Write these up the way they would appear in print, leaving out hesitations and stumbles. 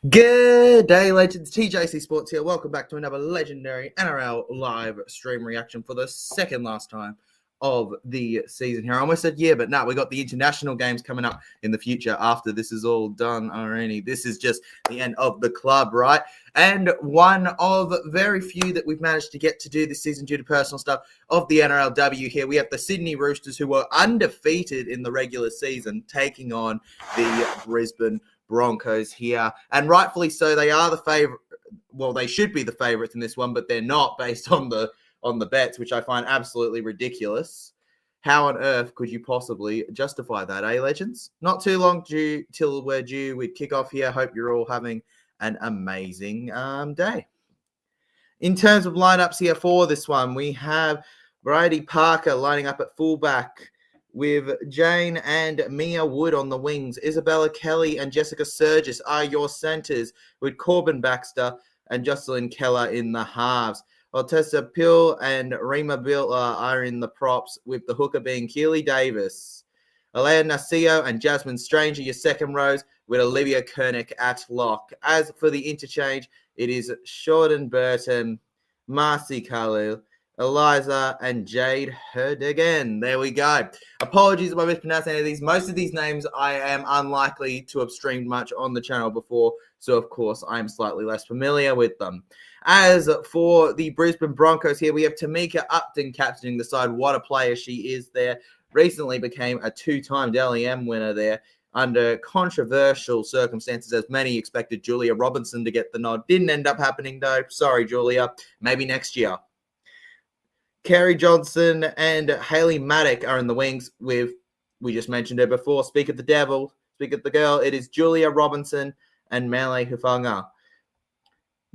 Good day, legends. TJC Sports here. Welcome back to another legendary NRL live stream reaction for the second last time of the season here. I almost said yeah, but no, we got the international games coming up in the future after this is all done already. This is just the end of the club, right? And one of very few that we've managed to get to do this season due to personal stuff of the NRLW here. We have the Sydney Roosters, who were undefeated in the regular season, taking on the Brisbane Broncos here, and rightfully so. They are the favorite. Well, they should be the favorites in this one, but they're not based on the bets, which I find absolutely ridiculous. How on earth could you possibly justify that, legends? Not too long till we're due with kickoff here. Hope you're all having an amazing day. In terms of lineups here for this one, we have Brady Parker lining up at fullback, with Jane and Mia Wood on the wings. Isabella Kelly and Jessica Surgis are your centres, with Corbin Baxter and Jocelyn Keller in the halves. Altessa Pill and Rima Bill are in the props, with the hooker being Keely Davis. Alea Nacio and Jasmine Strange are your second rows, with Olivia Kernick at lock. As for the interchange, it is Shorten Burton, Marcy Khalil, Eliza, and Jade Herdigan. There we go. Apologies if I mispronounced any of these. Most of these names I am unlikely to have streamed much on the channel before, so of course I'm slightly less familiar with them. As for the Brisbane Broncos here, we have Tamika Upton captaining the side. What a player she is there. Recently became a two-time Dally M winner there under controversial circumstances, as many expected Julia Robinson to get the nod. Didn't end up happening though. Sorry, Julia. Maybe next year. Kerry Johnson and Hayley Maddock are in the wings with, we just mentioned her before, speak of the devil, speak of the girl. It is Julia Robinson and Mele Hufanga.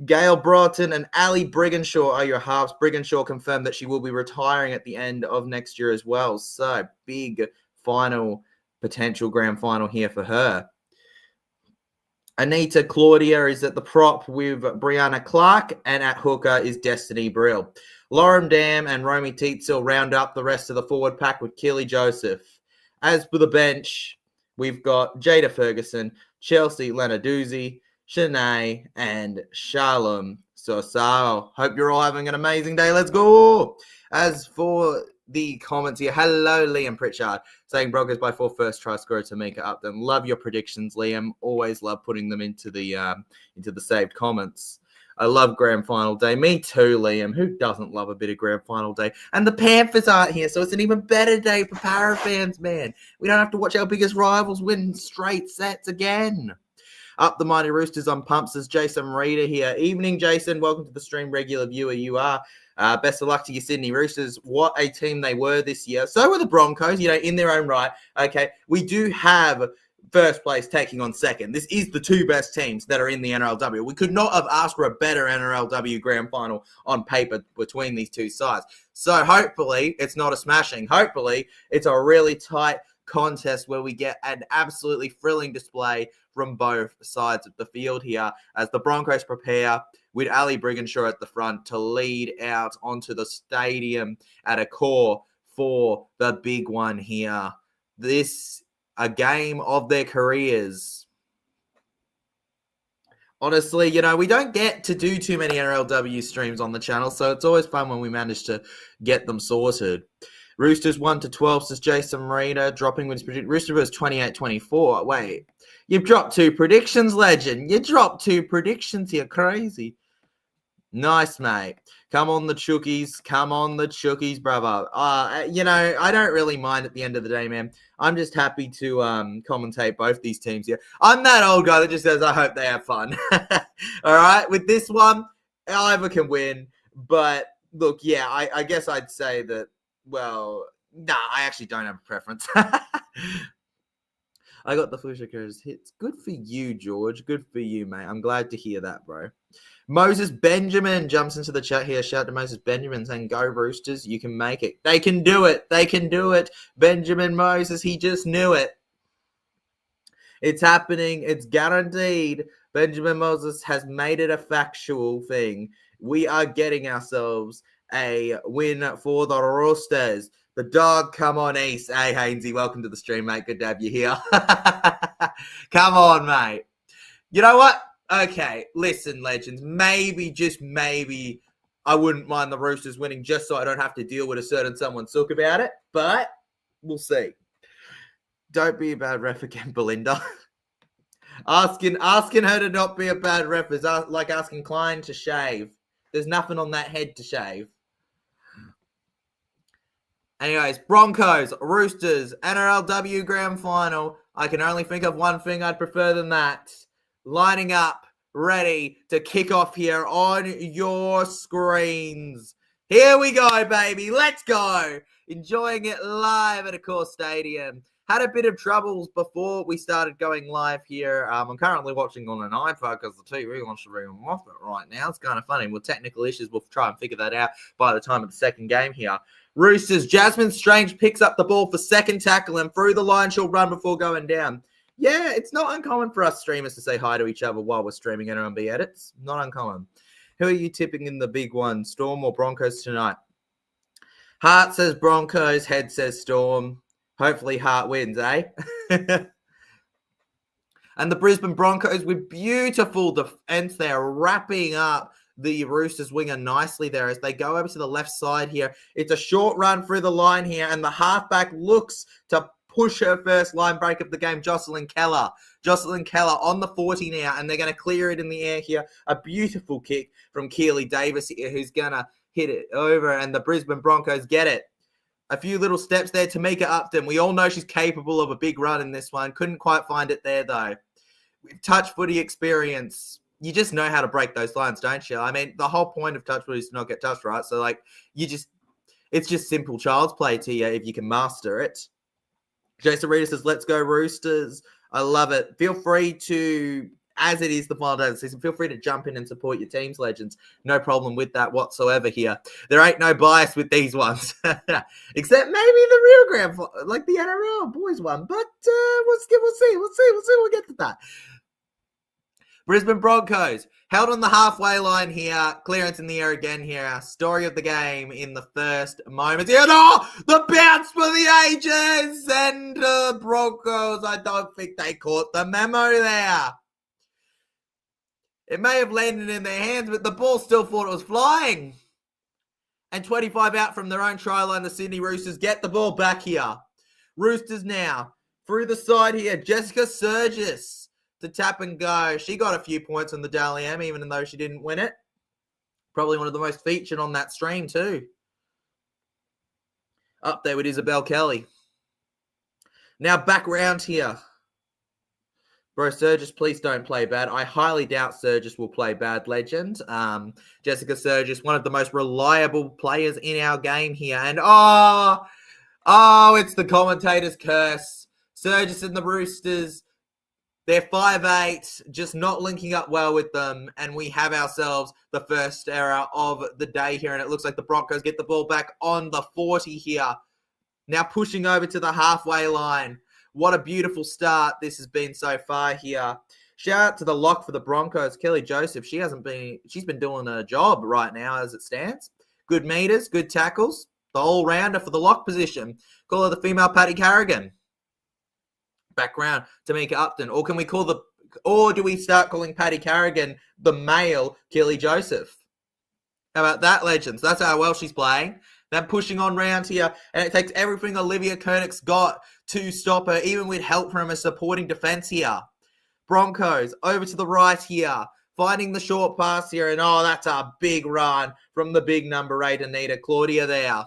Gail Broughton and Ali Brigginshaw are your halves. Brigginshaw confirmed that she will be retiring at the end of next year as well. So big final, potential grand final here for her. Anita Claudia is at the prop with Brianna Clark, and at hooker is Destiny Brill. Lauren Dam and Romy Teetzel round up the rest of the forward pack with Keely Joseph. As for the bench, we've got Jada Ferguson, Chelsea Lenarduzzi, Shanae, and Shalom Sosao. Hope you're all having an amazing day. Let's go! As for the comments here, hello, Liam Pritchard, saying Broncos by 4 first try scorer Tamika Upton. Love your predictions, Liam. Always love putting them into the saved comments. I love grand final day. Me too, Liam. Who doesn't love a bit of grand final day? And the Panthers aren't here, so it's an even better day for Para fans, man. We don't have to watch our biggest rivals win straight sets again. Up the mighty Roosters on pumps is Jason Reader here. Evening, Jason. Welcome to the stream, regular viewer you are. Best of luck to your Sydney Roosters. What a team they were this year. So were the Broncos, in their own right. Okay, we do have first place taking on second. This is the two best teams that are in the NRLW. We could not have asked for a better NRLW grand final on paper between these two sides. So hopefully it's not a smashing. Hopefully it's a really tight contest where we get an absolutely thrilling display from both sides of the field here as the Broncos prepare with Ali Brigginshaw at the front to lead out onto the stadium at a core for the big one here. This, a game of their careers. Honestly, we don't get to do too many NRLW streams on the channel, so it's always fun when we manage to get them sorted. Roosters 1-12, says Jason Reader, dropping with his prediction. Rooster was 28-24. Wait, you've dropped 2 predictions, legend. You dropped 2 predictions here. Crazy. Nice, mate. Come on, the Chookies. Come on, the Chookies, brother. I don't really mind at the end of the day, man. I'm just happy to commentate both these teams here. I'm that old guy that just says, I hope they have fun. All right, with this one, either can win. But, look, yeah, I guess I'd say that, well, nah, I actually don't have a preference. I got the Fushaker's hits. Good for you, George. Good for you, mate. I'm glad to hear that, bro. Moses Benjamin jumps into the chat here. Shout out to Moses Benjamin saying, go Roosters, you can make it. They can do it. They can do it. Benjamin Moses, he just knew it. It's happening. It's guaranteed. Benjamin Moses has made it a factual thing. We are getting ourselves a win for the Roosters. The dog, come on, East. Hey, Hainsey, welcome to the stream, mate. Good to have you here. Come on, mate. You know what? Okay, listen, legends. Maybe, just maybe, I wouldn't mind the Roosters winning just so I don't have to deal with a certain someone sook about it. But we'll see. Don't be a bad ref again, Belinda. asking her to not be a bad ref is like asking Klein to shave. There's nothing on that head to shave. Anyways, Broncos, Roosters, NRLW Grand Final. I can only think of one thing I'd prefer than that. Lining up, ready to kick off here on your screens. Here we go, baby. Let's go. Enjoying it live at Accor Stadium. Had a bit of troubles before we started going live here. I'm currently watching on an iPad because the TV wants to ring off it right now. It's kind of funny. With technical issues, we'll try and figure that out by the time of the second game here. Roosters, Jasmine Strange picks up the ball for second tackle and through the line she'll run before going down. Yeah, it's not uncommon for us streamers to say hi to each other while we're streaming NRLW edits. Not uncommon. Who are you tipping in the big one, Storm or Broncos tonight? Heart says Broncos, head says Storm. Hopefully Heart wins, eh? And the Brisbane Broncos with beautiful defense there, wrapping up the Roosters winger nicely there as they go over to the left side here. It's a short run through the line here, and the halfback looks to push her first line break of the game, Jocelyn Keller. Jocelyn Keller on the 40 now, and they're going to clear it in the air here. A beautiful kick from Keely Davis here, who's going to hit it over, and the Brisbane Broncos get it. A few little steps there. Tamika Upton. We all know she's capable of a big run in this one. Couldn't quite find it there, though. With touch footy experience, you just know how to break those lines, don't you? I mean, the whole point of touch footy is to not get touched, right? So, it's just simple child's play to you if you can master it. Jason Reeder says, let's go Roosters. I love it. Feel free to, as it is the final day of the season, feel free to jump in and support your team's legends. No problem with that whatsoever here. There ain't no bias with these ones. Except maybe the real grand final, like the NRL boys one. But we'll see. We'll get to that. Brisbane Broncos held on the halfway line here. Clearance in the air again here. Story of the game in the first moment here. Oh, the bounce for the ages. And the Broncos, I don't think they caught the memo there. It may have landed in their hands, but the ball still thought it was flying. And 25 out from their own try line, the Sydney Roosters get the ball back here. Roosters now through the side here. Jessica Surgis to tap and go. She got a few points on the Dally M, even though she didn't win it. Probably one of the most featured on that stream too. Up there with Isabel Kelly. Now back round here. Bro, Surgis, please don't play bad. I highly doubt Surgis will play bad, legend. Jessica Surgis, one of the most reliable players in our game here. And it's the commentator's curse. Surgis and the Roosters, they're 5'8", just not linking up well with them. And we have ourselves the first error of the day here. And it looks like the Broncos get the ball back on the 40 here. Now pushing over to the halfway line. What a beautiful start this has been so far here. Shout out to the lock for the Broncos, Kelly Joseph. She's been doing a job right now as it stands. Good meters, good tackles. The all-rounder for the lock position. Call her the female Paddy Carrigan. Background, Tamika Upton. Or do we start calling Paddy Carrigan the male Kelly Joseph? How about that, legends? That's how well she's playing. Then pushing on round here, and it takes everything Olivia Koenig's got to stop her, even with help from a supporting defense here. Broncos over to the right here, finding the short pass here, and that's a big run from the big number 8, Anita Claudia there.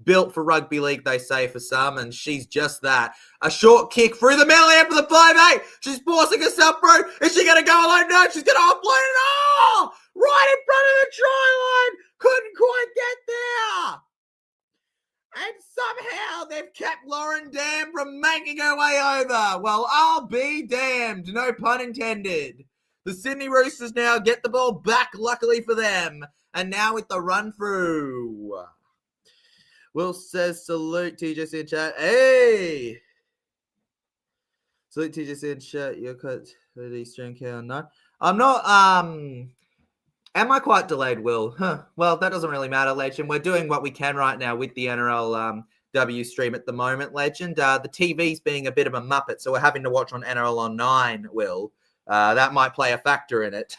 Built for rugby league, they say, for some, and she's just that. A short kick through the middle here for the 5'8". She's forcing herself through. Is she going to go alone? No, she's going to offload it. Right in front of the try line. Couldn't quite get there. And somehow they've kept Lauren Dam from making her way over. Well, I'll be damned. No pun intended. The Sydney Roosters now get the ball back, luckily for them. And now with the run through. Will says, salute TJC in chat. Hey! Salute TJC in chat. You're cut for the stream count. No. I'm not, am I quite delayed, Will? Well, that doesn't really matter, legend. We're doing what we can right now with the NRLW stream at the moment, legend. The TV's being a bit of a muppet, so we're having to watch on NRL on 9, Will. That might play a factor in it.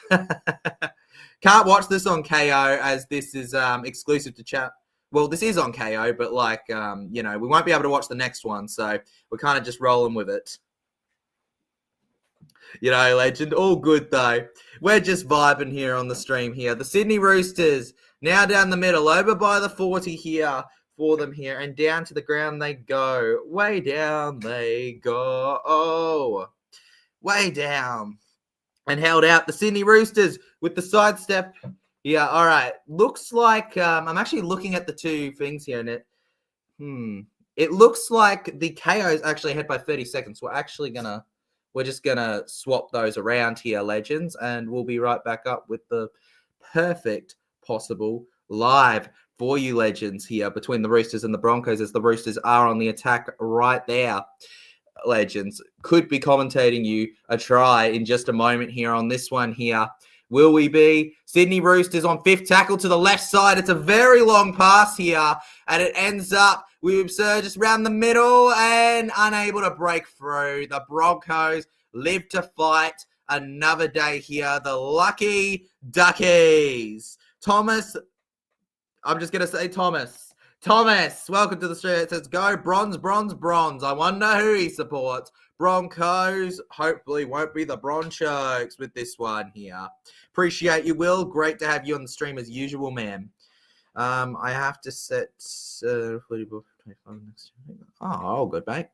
Can't watch this on Kayo as this is exclusive to chat. Well, this is on Kayo, but we won't be able to watch the next one. So we're kind of just rolling with it. Legend. All good, though. We're just vibing here on the stream here. The Sydney Roosters now down the middle, over by the 40 here for them here. And down to the ground they go. Way down they go. Oh, way down. And held out the Sydney Roosters with the sidestep. Yeah, all right. Looks like I'm actually looking at the two things here. And it looks like the KO's actually ahead by 30 seconds. We're just going to swap those around here, legends, and we'll be right back up with the perfect possible live for you, legends, here between the Roosters and the Broncos, as the Roosters are on the attack right there, legends. Could be commentating you a try in just a moment here on this one here. Will we be? Sydney Roosters on fifth tackle to the left side. It's a very long pass here, and it ends up with Surges around the middle and unable to break through. The Broncos live to fight another day here. The lucky Duckies. Thomas, I'm just going to say Thomas. Thomas, welcome to the stream. It says, go bronze, bronze, bronze. I wonder who he supports. Broncos hopefully won't be the Bronchokes with this one here. Appreciate you, Will. Great to have you on the stream as usual, man. I have to set 45 next. Oh, good, mate.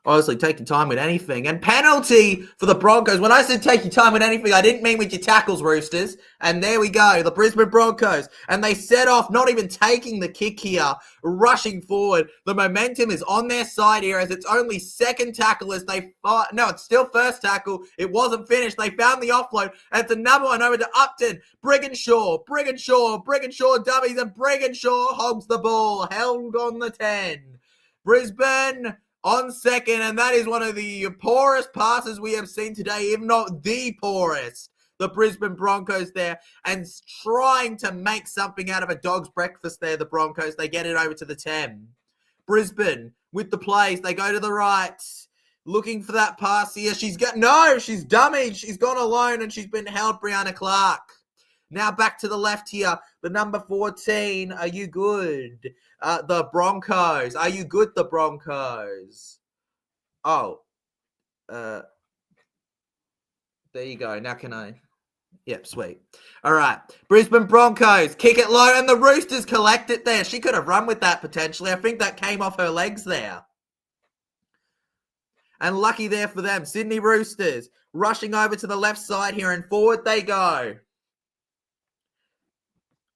Honestly, take your time with anything. And penalty for the Broncos. When I said take your time with anything, I didn't mean with your tackles, Roosters. And there we go, the Brisbane Broncos. And they set off, not even taking the kick here, rushing forward. The momentum is on their side here as it's only second tackle as they fight. No, it's still first tackle. It wasn't finished. They found the offload. And it's another one over to Upton. Brigginshaw dummies, and Brigginshaw hogs the ball. Held on the 10. Brisbane on second, and that is one of the poorest passes we have seen today, if not the poorest. The Brisbane Broncos there, and trying to make something out of a dog's breakfast there, the Broncos. They get it over to the 10. Brisbane with the plays. They go to the right, looking for that pass here. She's dummied. She's gone alone, and she's been held, Brianna Clark. Now back to the left here. The number 14. Are you good? The Broncos. Are you good, the Broncos? Oh. There you go. Now can I? Yep, sweet. All right. Brisbane Broncos. Kick it low, and the Roosters collect it there. She could have run with that potentially. I think that came off her legs there. And lucky there for them. Sydney Roosters rushing over to the left side here, and forward they go.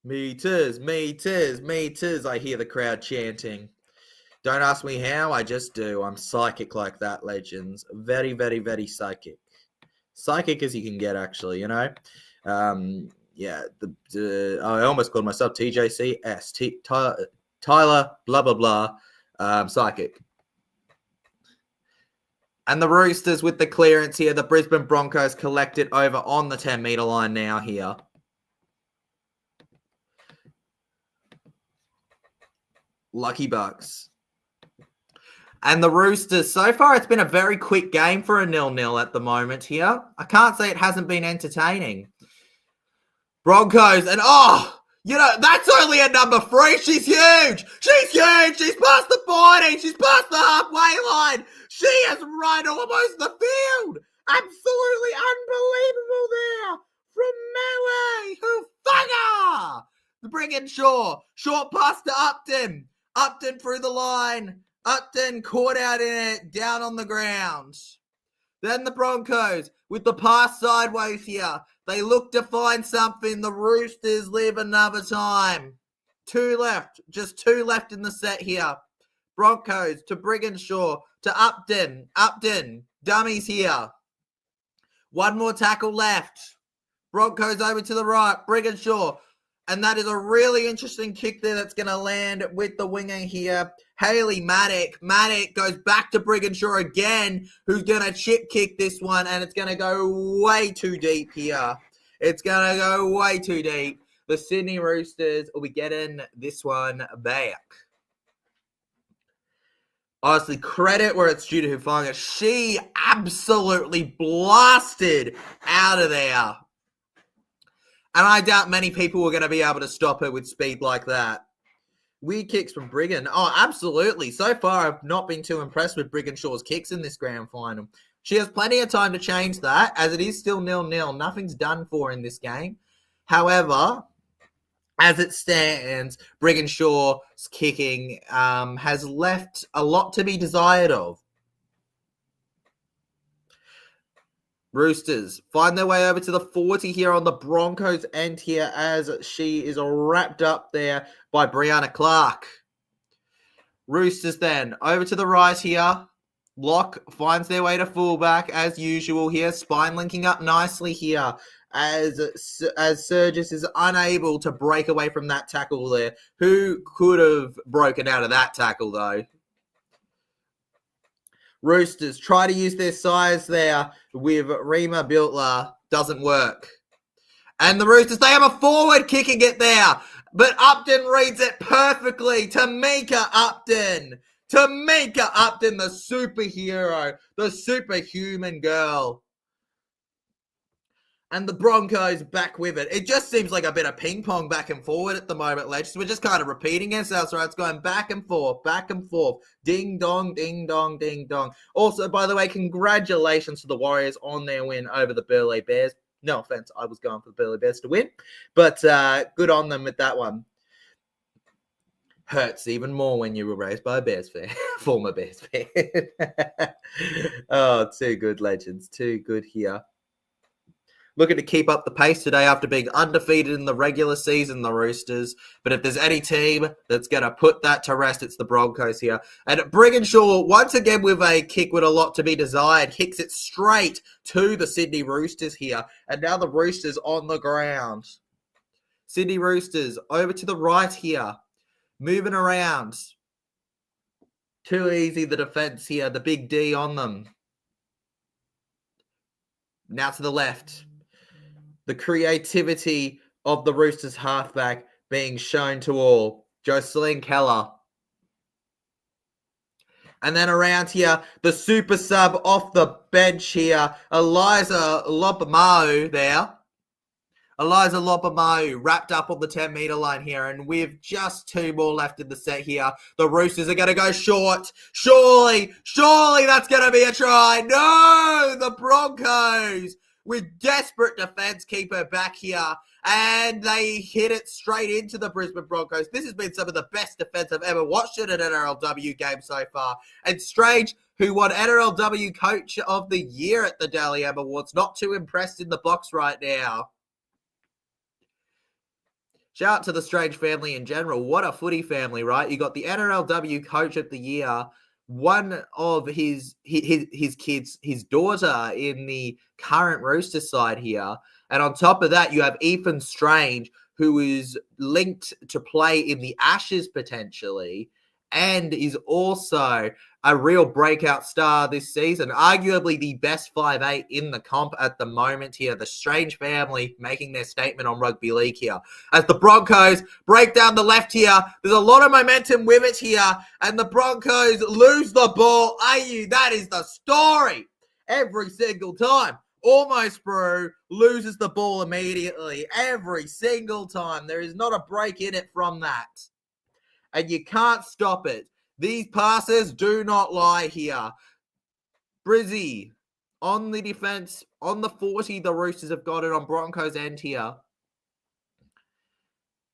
Meters, meters, meters, I hear the crowd chanting. Don't ask me how, I just do. I'm psychic like that, legends. Very, very, very psychic. Psychic as you can get, actually, I almost called myself TJCS. Tyler, blah, blah, blah, psychic. And the Roosters with the clearance here. The Brisbane Broncos collect it over on the 10-meter line now here. Lucky Bucks. And the Roosters, so far it's been a very quick game for a 0-0 at the moment here. I can't say it hasn't been entertaining. Broncos, and that's only a number 3. She's huge. She's huge. She's past the 40. She's past the halfway line. She has run almost the field. Absolutely unbelievable there from Malay. Who fugger? The Brigginshaw. Short pass to Upton. Upton through the line. Upton caught out in it, down on the ground. Then the Broncos with the pass sideways here. They look to find something. The Roosters live another time. 2 left. Just 2 left in the set here. Broncos to Brigginshaw to Upton. Upton. Dummies here. 1 more tackle left. Broncos over to the right. Brigginshaw. And that is a really interesting kick there that's going to land with the winger here. Hayley Maddock. Maddock goes back to Brigginshaw again, who's going to chip kick this one, and it's going to go way too deep here. It's going to go way too deep. The Sydney Roosters will be getting this one back. Honestly, credit where it's due to Hufanga. She absolutely blasted out of there. And I doubt many people were going to be able to stop her with speed like that. Weird kicks from Brigham. Oh, absolutely. So far, I've not been too impressed with Brigginshaw's kicks in this grand final. She has plenty of time to change that, as it is still 0-0. Nothing's done for her in this game. However, as it stands, Brigginshaw's kicking has left a lot to be desired of. Roosters find their way over to the 40 here on the Broncos end here, as she is wrapped up there by Brianna Clark. Roosters then over to the right here. Locke finds their way to fullback as usual here. Spine linking up nicely here as Surgis is unable to break away from that tackle there. Who could have broken out of that tackle though? Roosters try to use their size there with Rima Biltler. Doesn't work. And the Roosters, they have a forward kicking it there. But Upton reads it perfectly. Tamika Upton. Tamika Upton, the superhero. The superhuman girl. And the Broncos back with it. It just seems like a bit of ping pong back and forward at the moment, Legends. We're just kind of repeating ourselves, right? It's going back and forth, back and forth. Ding dong, ding dong, ding dong. Also, by the way, congratulations to the Warriors on their win over the Burleigh Bears. No offense, I was going for the Burleigh Bears to win. But good on them with that one. Hurts even more when you were raised by a Bears fan. Former Bears fan. Oh, too good, Legends. Too good here. Looking to keep up the pace today after being undefeated in the regular season, the Roosters. But if there's any team that's going to put that to rest, it's the Broncos here. And Brigginshaw, once again with a kick with a lot to be desired, kicks it straight to the Sydney Roosters here. And now the Roosters on the ground. Sydney Roosters over to the right here. Moving around. Too easy, the defense here. The big D on them. Now to the left. The creativity of the Roosters halfback being shown to all. Jocelyn Keller. And then around here, the super sub off the bench here. Eliza Lopamau there. Eliza Lopamau wrapped up on the 10-metre line here. And with just 2 more left in the set here, the Roosters are going to go short. Surely that's going to be a try. No, the Broncos with desperate defense keep her back here. And they hit it straight into the Brisbane Broncos. This has been some of the best defense I've ever watched in an NRLW game so far. And Strange, who won NRLW Coach of the Year at the Dally M Awards, not too impressed in the box right now. Shout out to the Strange family in general. What a footy family, right? You got the NRLW Coach of the Year, one of his kids, his daughter in the current Rooster side here. And on top of that, you have Ethan Strange, who is linked to play in the Ashes potentially, and is also a real breakout star this season. Arguably the best 5'8" in the comp at the moment here. The Strange family making their statement on rugby league here. As the Broncos break down the left here, there's a lot of momentum with it here, and the Broncos lose the ball. That is the story every single time. Almost Brew loses the ball immediately every single time. There is not a break in it from that. And you can't stop it. These passes do not lie here. Brizzy on the defense, on the 40, the Roosters have got it on Broncos end here.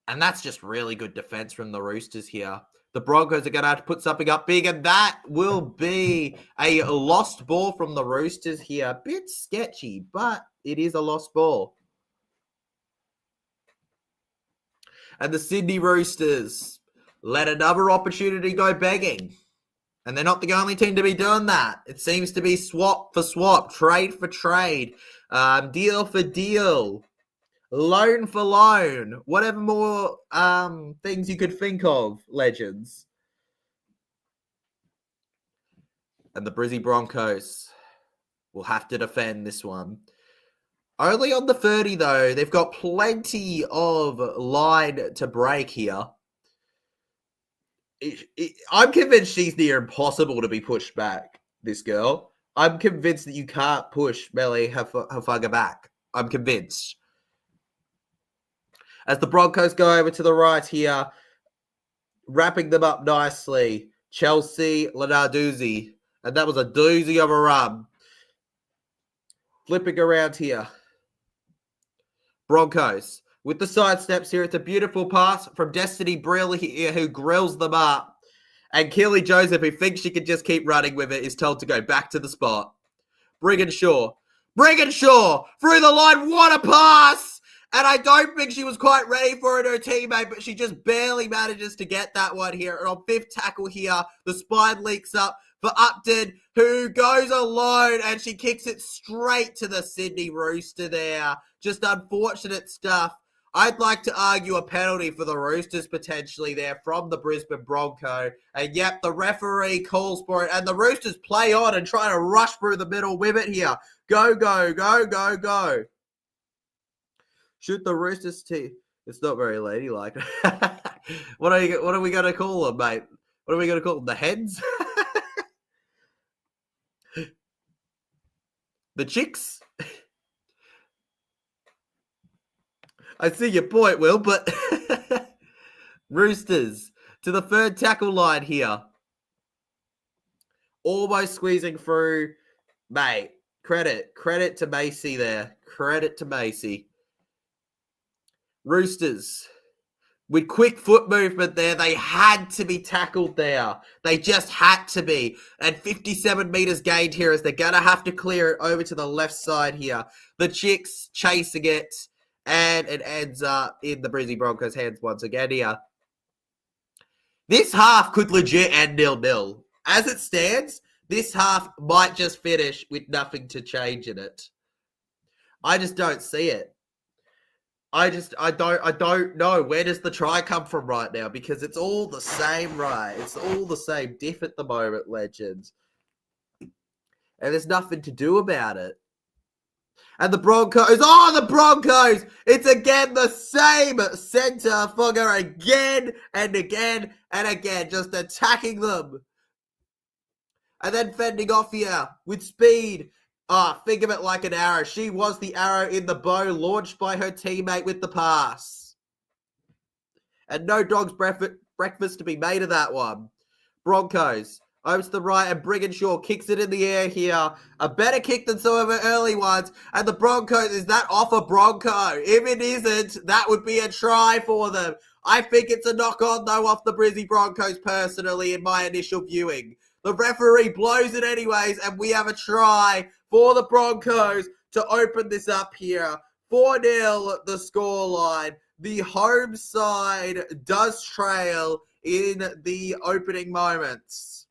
And that's just really good defense from the Roosters here. The Broncos are going to have to put something up big, and that will be a lost ball from the Roosters here. A bit sketchy, but it is a lost ball. And the Sydney Roosters let another opportunity go begging. And they're not the only team to be doing that. It seems to be swap for swap, trade for trade, deal for deal, loan for loan, whatever more things you could think of, Legends. And the Brizzy Broncos will have to defend this one. Only on the 30, though. They've got plenty of line to break here. I'm convinced she's near impossible to be pushed back, this girl. I'm convinced that you can't push Melly Hufanga back. I'm convinced. As the Broncos go over to the right here, wrapping them up nicely, Chelsea Lenarduzzi. And that was a doozy of a run. Flipping around here. Broncos. With the side steps here, it's a beautiful pass from Destiny Brill here, who grills them up. And Keely Joseph, who thinks she can just keep running with it, is told to go back to the spot. Brigginshaw through the line. What a pass! And I don't think she was quite ready for it, her teammate, but she just barely manages to get that one here. And on fifth tackle here, the spine leaks up for Upton, who goes alone, and she kicks it straight to the Sydney Rooster there. Just unfortunate stuff. I'd like to argue a penalty for the Roosters potentially there from the Brisbane Bronco. And yep, the referee calls for it. And the Roosters play on and try to rush through the middle with it here. Go, go, go, go, go. Shoot the Roosters team. It's not very ladylike. What are we going to call them, mate? What are we going to call them? The hens? The chicks? I see your point, Will, but Roosters to the third tackle line here. Almost squeezing through. Mate, credit to Macy there. Credit to Macy. Roosters with quick foot movement there. They had to be tackled there. They just had to be. And 57 meters gained here as they're going to have to clear it over to the left side here. The Chicks chasing it. And it ends up in the Brisbane Broncos' hands once again here. This half could legit end 0-0. As it stands, this half might just finish with nothing to change in it. I just don't see it. I don't know. Where does the try come from right now? Because it's all the same, right? It's all the same diff at the moment, legends. And there's nothing to do about it. And the Broncos, it's again the same centre figure again and again and again, just attacking them. And then fending off here with speed. Think of it like an arrow. She was the arrow in the bow launched by her teammate with the pass. And no dog's breakfast to be made of that one. Broncos. Over to the right, and Brigginshaw kicks it in the air here. A better kick than some of her early ones. And the Broncos, is that off a Bronco? If it isn't, that would be a try for them. I think it's a knock-on, though, off the Brisbane Broncos, personally, in my initial viewing. The referee blows it anyways, and we have a try for the Broncos to open this up here. 4-0, the scoreline. The home side does trail in the opening moments.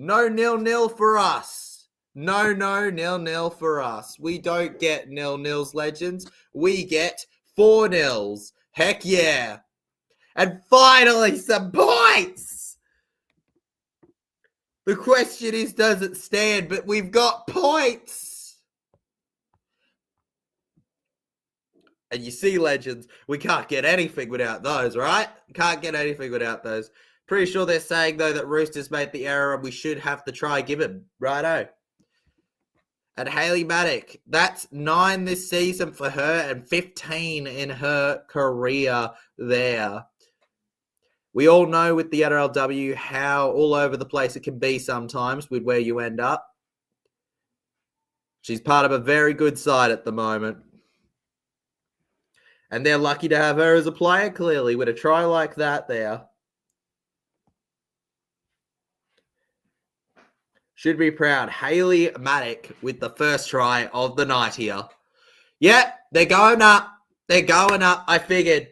No 0-0 for us. No 0-0 for us. We don't get 0-0s, legends. We get 4-0s. Heck yeah. And finally, some points. The question is, does it stand? But we've got points. And you see, legends, we can't get anything without those, right? Can't get anything without those. Pretty sure they're saying, though, that Roosters made the error and we should have the try given. Righto. And Hayley Maddock, that's 9 this season for her and 15 in her career there. We all know with the NRLW how all over the place it can be sometimes with where you end up. She's part of a very good side at the moment. And they're lucky to have her as a player, clearly, with a try like that there. Should be proud. Hayley Maddock with the first try of the night here. Yeah, they're going up. They're going up. I figured.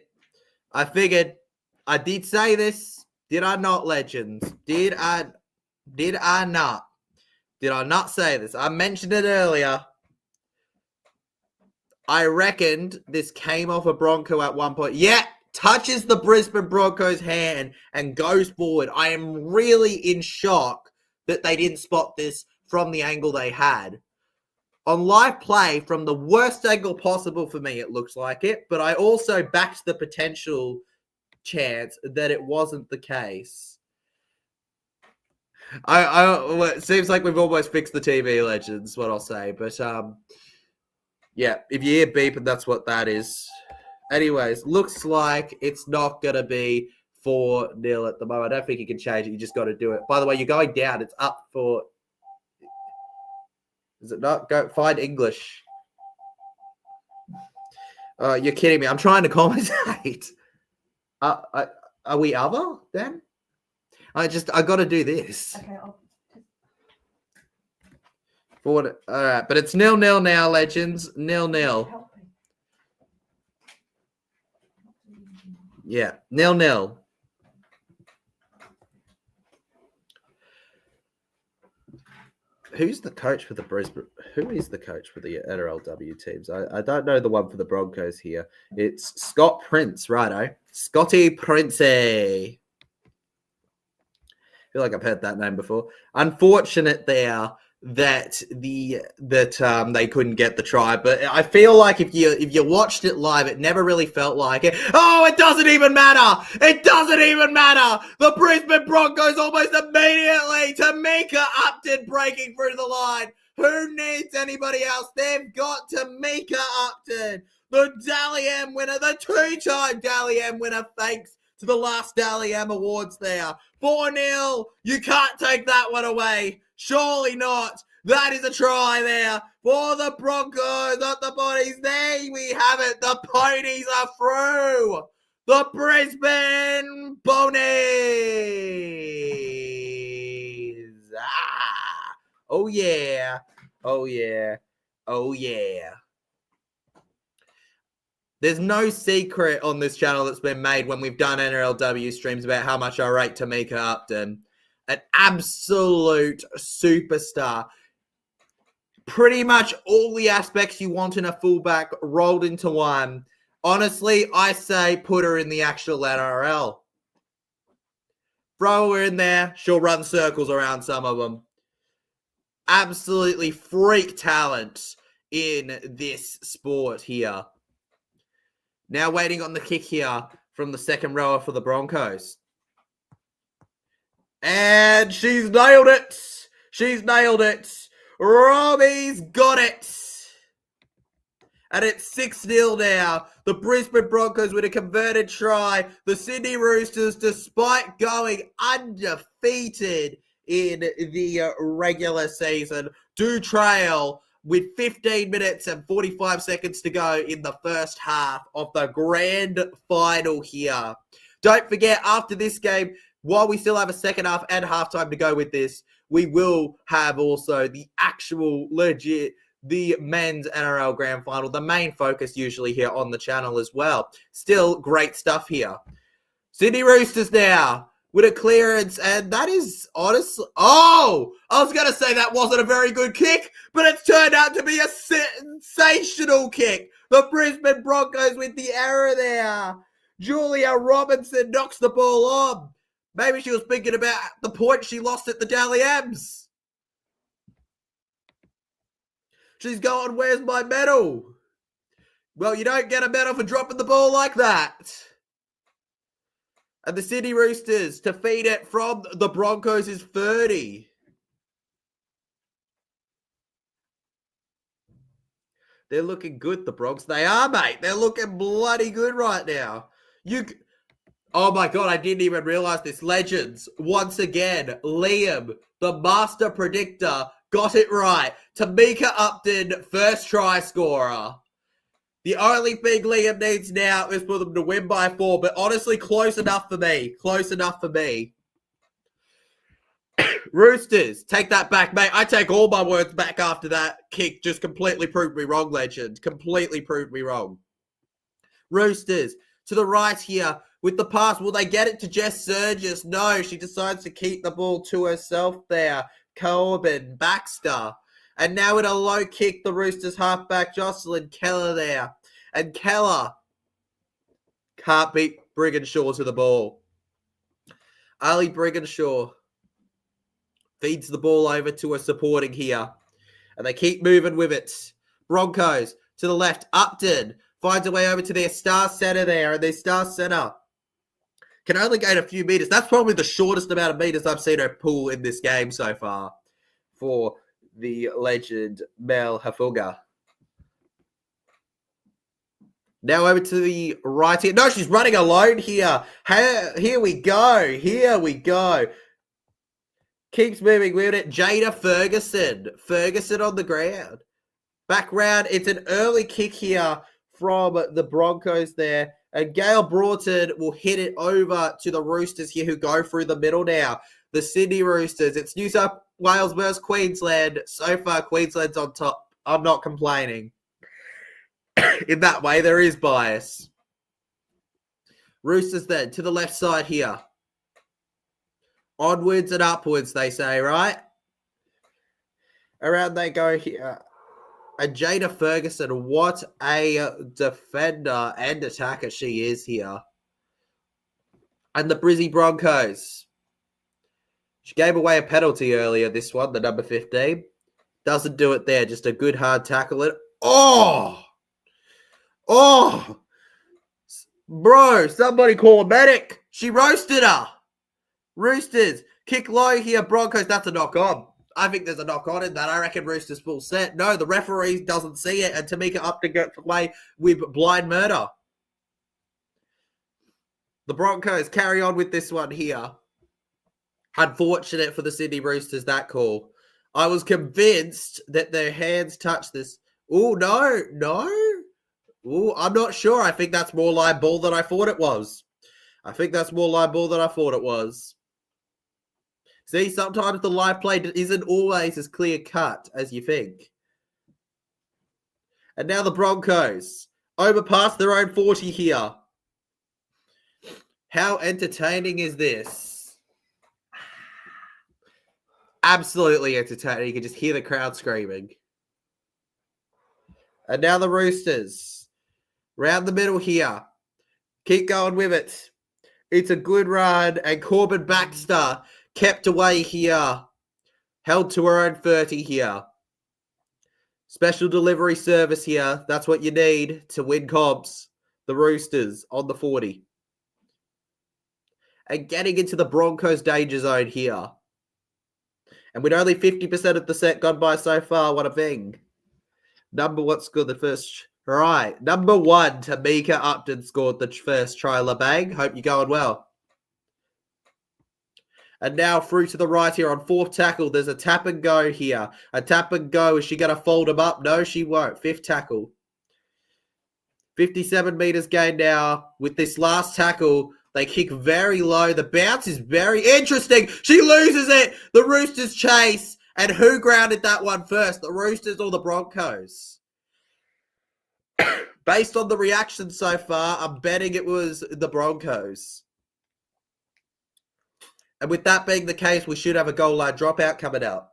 I did say this. Did I not, legends? Did I not? Did I not say this? I mentioned it earlier. I reckoned this came off a Bronco at one point. Yeah, touches the Brisbane Broncos' hand and goes forward. I am really in shock that they didn't spot this from the angle they had. On live play, from the worst angle possible for me, it looks like it. But I also backed the potential chance that it wasn't the case. It seems like we've almost fixed the TV legends, what I'll say. But, yeah, if you hear beeping, that's what that is. Anyways, looks like it's not going to be 4-0 at the moment. I don't think you can change it. You just got to do it. By the way, you're going down. It's up for... Is it not? Go find English. You're kidding me. I'm trying to commentate. Are we other, then? I got to do this. Okay, All right, but it's 0-0 now, legends. 0-0. Yeah, 0-0. Who's the coach for the Brisbane? Who is the coach for the NRLW teams? I don't know the one for the Broncos here. It's Scott Prince, righto. Scotty Princey. I feel like I've heard that name before. Unfortunate there that they couldn't get the try, but I feel like if you watched it live, it never really felt like it. Oh, it doesn't even matter. It doesn't even matter. The Brisbane Broncos almost immediately. Tamika Upton breaking through the line. Who needs anybody else? They've got Tamika Upton, the Dally M winner, the two-time Dally M winner. Thanks to the last Dally M Awards there. 4-0. You can't take that one away. Surely not. That is a try there for the Broncos, not the Bodies. There we have it. The Ponies are through. The Brisbane Ponies. Oh, yeah. Oh, yeah. Oh, yeah. There's no secret on this channel that's been made when we've done NRLW streams about how much I rate Tamika Upton. An absolute superstar. Pretty much all the aspects you want in a fullback rolled into one. Honestly, I say put her in the actual NRL. Throw her in there. She'll run circles around some of them. Absolutely freak talent in this sport here. Now waiting on the kick here from the second rower for the Broncos. And she's nailed it. She's nailed it. Robbie's got it. And it's 6-0 now. The Brisbane Broncos with a converted try. The Sydney Roosters, despite going undefeated in the regular season, do trail with 15 minutes and 45 seconds to go in the first half of the grand final here. Don't forget, after this game, while we still have a second half and halftime to go with this, we will have also the actual legit, the men's NRL grand final, the main focus usually here on the channel as well. Still great stuff here. Sydney Roosters now with a clearance, and that is honestly... Oh! I was going to say that wasn't a very good kick, but it's turned out to be a sensational kick. The Brisbane Broncos with the error there. Julia Robinson knocks the ball on. Maybe she was thinking about the point she lost at the Dally M's. She's going, where's my medal? Well, you don't get a medal for dropping the ball like that. And the Sydney Roosters to feed it from the Broncos is 30. They're looking good, the Bronx. They are, mate. They're looking bloody good right now. Oh my God, I didn't even realize this. Legends, once again, Liam, the master predictor, got it right. Tamika Upton, first try scorer. The only thing Liam needs now is for them to win by 4, but honestly, close enough for me. Close enough for me. Roosters, take that back, mate. I take all my words back after that kick. Just completely proved me wrong, legend. Completely proved me wrong. Roosters, to the right here with the pass. Will they get it to Jess Surgis? No, she decides to keep the ball to herself there. Corbin, Baxter. And now with a low kick, the Roosters halfback, Jocelyn Keller there. And Keller can't beat Brigginshaw to the ball. Ali Brigginshaw feeds the ball over to a supporting here. And they keep moving with it. Broncos to the left. Upton finds a way over to their star center there. And their star center Can only gain a few meters. That's probably the shortest amount of meters I've seen her pull in this game so far for the legend Mel Hafuga. Now over to the right here. No, she's running alone here. Here we go. Here we go. Keeps moving with it. Jada Ferguson. Ferguson on the ground. Back round. It's an early kick here from the Broncos there. And Gail Broughton will hit it over to the Roosters here who go through the middle now. The Sydney Roosters. It's New South Wales versus Queensland. So far, Queensland's on top. I'm not complaining. In that way, there is bias. Roosters then to the left side here. Onwards and upwards, they say, right? Around they go here. And Jada Ferguson, what a defender and attacker she is here. And the Brizzy Broncos. She gave away a penalty earlier, this one, the number 15. Doesn't do it there, just a good hard tackle. Oh! Bro, somebody call a medic. She roasted her. Roosters, kick low here, Broncos. That's a knock on. I think there's a knock on in that. I reckon Roosters full set. No, the referee doesn't see it, and Tamika Upton gets away with blind murder. The Broncos carry on with this one here. Unfortunate for the Sydney Roosters, that call. I was convinced that their hands touched this. Oh, no. Oh, I'm not sure. I think that's more live ball than I thought it was. See, sometimes the live play isn't always as clear cut as you think. And now the Broncos over past their own 40 here. How entertaining is this? Absolutely entertaining. You can just hear the crowd screaming. And now the Roosters. Round the middle here. Keep going with it. It's a good run. And Corbin Baxter kept away here. Held to her own 30 here. Special delivery service here. That's what you need to win comps. The Roosters on the 40. And getting into the Broncos danger zone here. And with only 50% of the set gone by so far, what a thing. What's good the first... Right, number 1, Tamika Upton scored the first try. LeBang, hope you're going well. And now through to the right here on 4th tackle. There's a tap and go here. A tap and go. Is she going to fold him up? No, she won't. 5th tackle. 57 meters gain now. With this last tackle, they kick very low. The bounce is very interesting. She loses it. The Roosters chase. And who grounded that one first? The Roosters or the Broncos? Based on the reaction so far, I'm betting it was the Broncos. And with that being the case, we should have a goal line dropout coming out.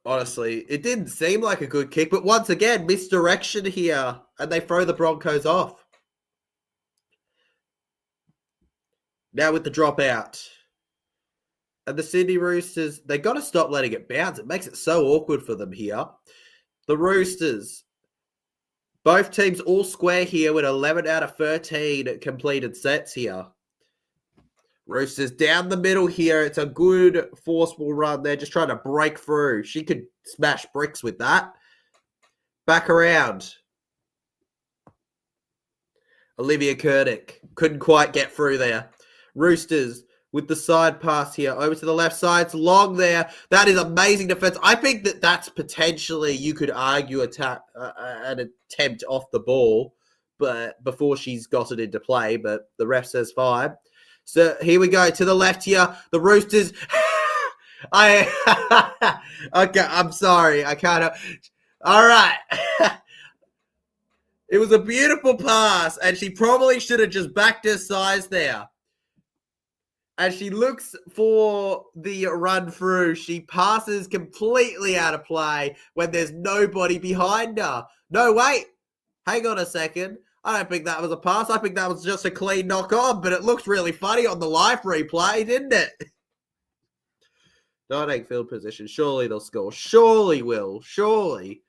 Honestly, it didn't seem like a good kick, but once again, misdirection here, and they throw the Broncos off. Now with the dropout. And the Sydney Roosters, they got to stop letting it bounce. It makes it so awkward for them here. The Roosters, both teams all square here with 11 out of 13 completed sets here. Roosters down the middle here. It's a good forceful run there, just trying to break through. She could smash bricks with that. Back around. Olivia Kurdick couldn't quite get through there. Roosters with the side pass here. Over to the left side. It's long there. That is amazing defense. I think that that's potentially, you could argue, an attempt off the ball, but before she's got it into play, but the ref says fine. So here we go to the left here. The Roosters. Okay, I'm sorry. I can't. All right. It was a beautiful pass, and she probably should have just backed her size there. As she looks for the run through, she passes completely out of play when there's nobody behind her. No, wait. Hang on a second. I don't think that was a pass. I think that was just a clean knock on, but it looked really funny on the live replay, didn't it? 9-8 field position. Surely they'll score. Surely will. Surely.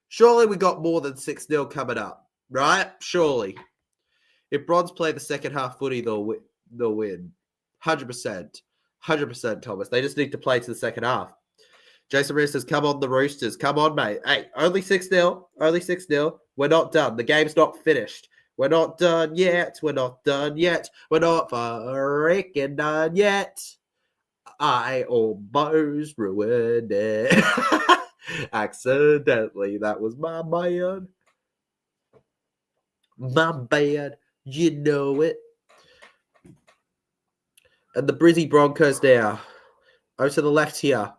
Surely we got more than 6-0 coming up, right? Surely. If Bronze play the second half footy, they'll win. 100%. 100%, Thomas. They just need to play to the second half. Jason Reese says, come on, the Roosters. Come on, mate. Hey, only 6-0. Only 6-0. We're not done. The game's not finished. We're not done yet. We're not done yet. We're not freaking done yet. I almost ruined it. Accidentally. That was my bad. My bad. You know it. And the Brizzy Broncos now. Over to the left here.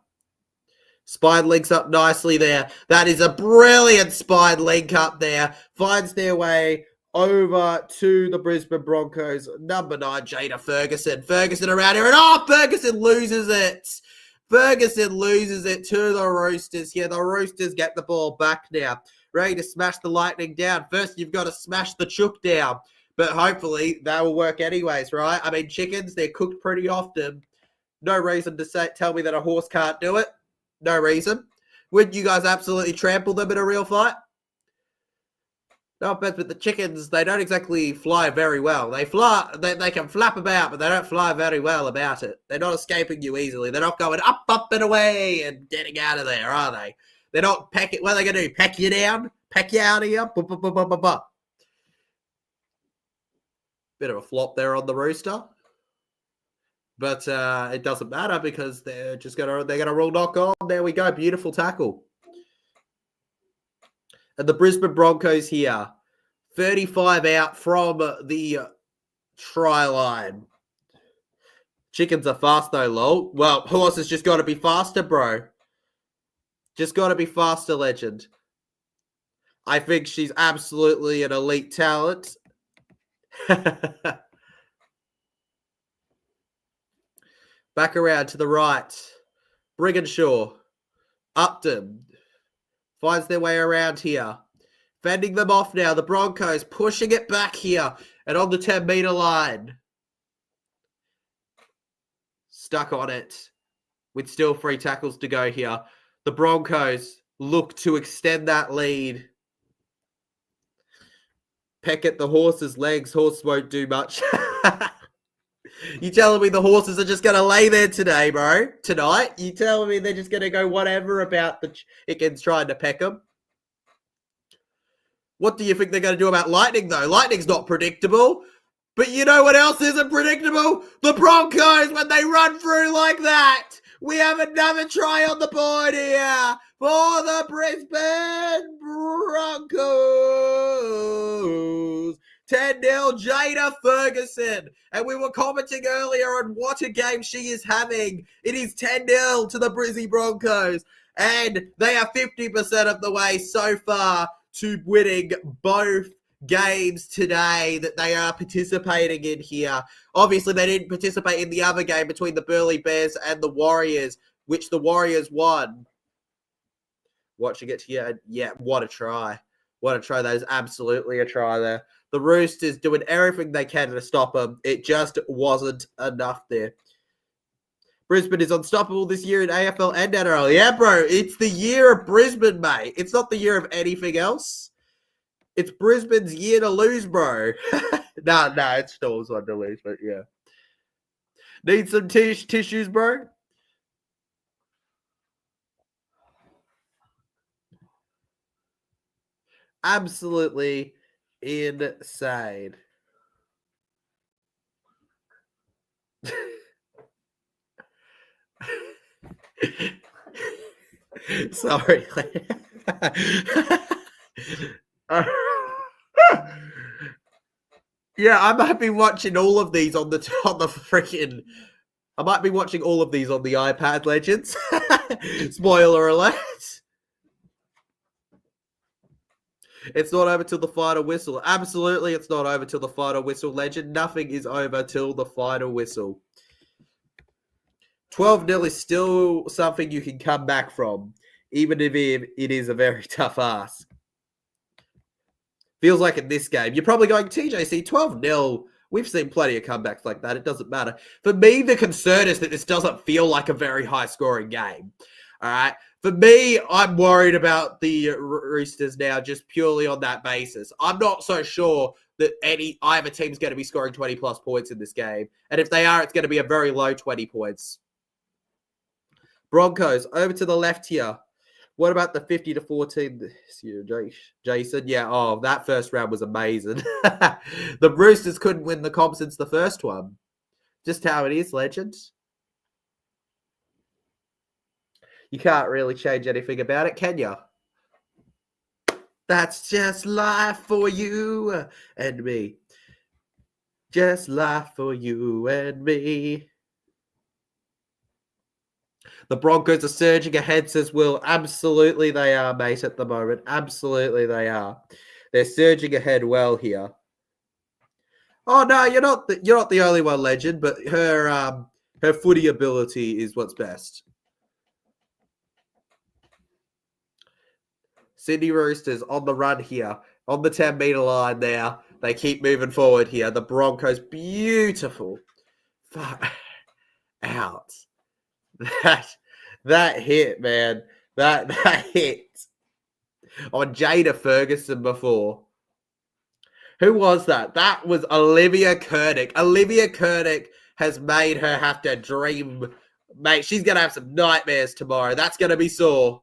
Spine links up nicely there. That is a brilliant spine link up there. Finds their way over to the Brisbane Broncos. Number 9, Jada Ferguson. Ferguson around here. And Ferguson loses it. Ferguson loses it to the Roosters here. The Roosters get the ball back now. Ready to smash the Lightning down. First, you've got to smash the Chook down. But hopefully, that will work anyways, right? I mean, chickens, they're cooked pretty often. No reason to tell me that a horse can't do it. No reason. Wouldn't you guys absolutely trample them in a real fight? No offense, but the chickens, they don't exactly fly very well. They can flap about, but they don't fly very well about it. They're not escaping you easily. They're not going up, and away and getting out of there, are they? They're not pecking. What are they going to do? Peck you down? Peck you out of here? Bit of a flop there on the Rooster. But it doesn't matter because they're gonna roll knock on. There we go. Beautiful tackle. And the Brisbane Broncos here. 35 out from the try line. Chickens are fast though, lol. Well, horses just gotta be faster, bro. Just gotta be faster, legend. I think she's absolutely an elite talent. Back around to the right. Brigginshaw. Upton. Finds their way around here. Fending them off now. The Broncos pushing it back here. And on the 10-metre line. Stuck on it. With still 3 tackles to go here. The Broncos look to extend that lead. Peck at the horse's legs. Horse won't do much. You telling me the horses are just going to lay there today, bro? Tonight? You telling me they're just going to go whatever about the chickens trying to peck them? What do you think they're going to do about Lightning, though? Lightning's not predictable. But you know what else isn't predictable? The Broncos, when they run through like that. We have another try on the board here for the Brisbane Broncos. 10-0, Jada Ferguson. And we were commenting earlier on what a game she is having. It is 10-0 to the Brizzy Broncos. And they are 50% of the way so far to winning both games today that they are participating in here. Obviously, they didn't participate in the other game between the Burleigh Bears and the Warriors, which the Warriors won. Watching it here, yeah, what a try. What a try. That is absolutely a try there. The Roosters doing everything they can to stop them. It just wasn't enough there. Brisbane is unstoppable this year in AFL and NRL. Yeah, bro, it's the year of Brisbane, mate. It's not the year of anything else. It's Brisbane's year to lose, bro. Nah, it's Storm's one to lose, but yeah. Need some tissues, bro? Absolutely insane. Sorry. Yeah, I might be watching all of these on the freaking. I might be watching all of these on the iPad, Legends. Spoiler alert. It's not over till the final whistle. Absolutely, it's not over till the final whistle, Legend. Nothing is over till the final whistle. 12-0 is still something you can come back from, even if it is a very tough ask. Feels like in this game, you're probably going, TJC, 12-0. We've seen plenty of comebacks like that. It doesn't matter. For me, the concern is that this doesn't feel like a very high-scoring game. All right? For me, I'm worried about the Roosters now just purely on that basis. I'm not so sure that either team's going to be scoring 20-plus points in this game. And if they are, it's going to be a very low 20 points. Broncos, over to the left here. What about the 50-14? Jason, yeah, that first round was amazing. The Roosters couldn't win the comp since the first one. Just how it is, legend. You can't really change anything about it, can you? That's just life for you and me. Just life for you and me. The Broncos are surging ahead, says Will. Absolutely they are, mate, at the moment. Absolutely they are. They're surging ahead well here. Oh, no, you're not the only one, legend, but her footy ability is what's best. Sydney Roosters on the run here, on the 10-metre line now. They keep moving forward here. The Broncos, beautiful. Far out. That hit, man. That hit on Jada Ferguson before. Who was that? That was Olivia Kurdick. Olivia Kurdick has made her have to dream. Mate, she's going to have some nightmares tomorrow. That's going to be sore.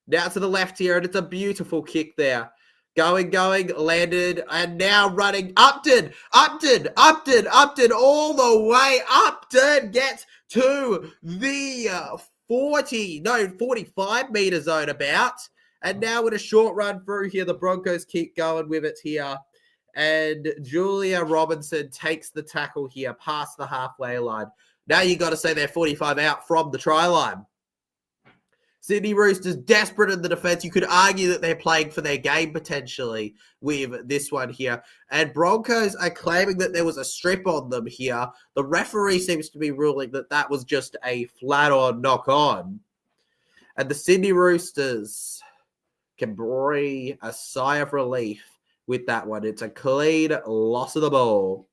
Now to the left here, and it's a beautiful kick there. Going, landed, and now running. Upton, all the way. Upton gets to the 45 metre zone about. And now with a short run through here, the Broncos keep going with it here. And Julia Robinson takes the tackle here past the halfway line. Now you got to say they're 45 out from the try line. Sydney Roosters desperate in the defense. You could argue that they're playing for their game potentially with this one here. And Broncos are claiming that there was a strip on them here. The referee seems to be ruling that that was just a flat-on knock-on. And the Sydney Roosters can breathe a sigh of relief with that one. It's a clean loss of the ball.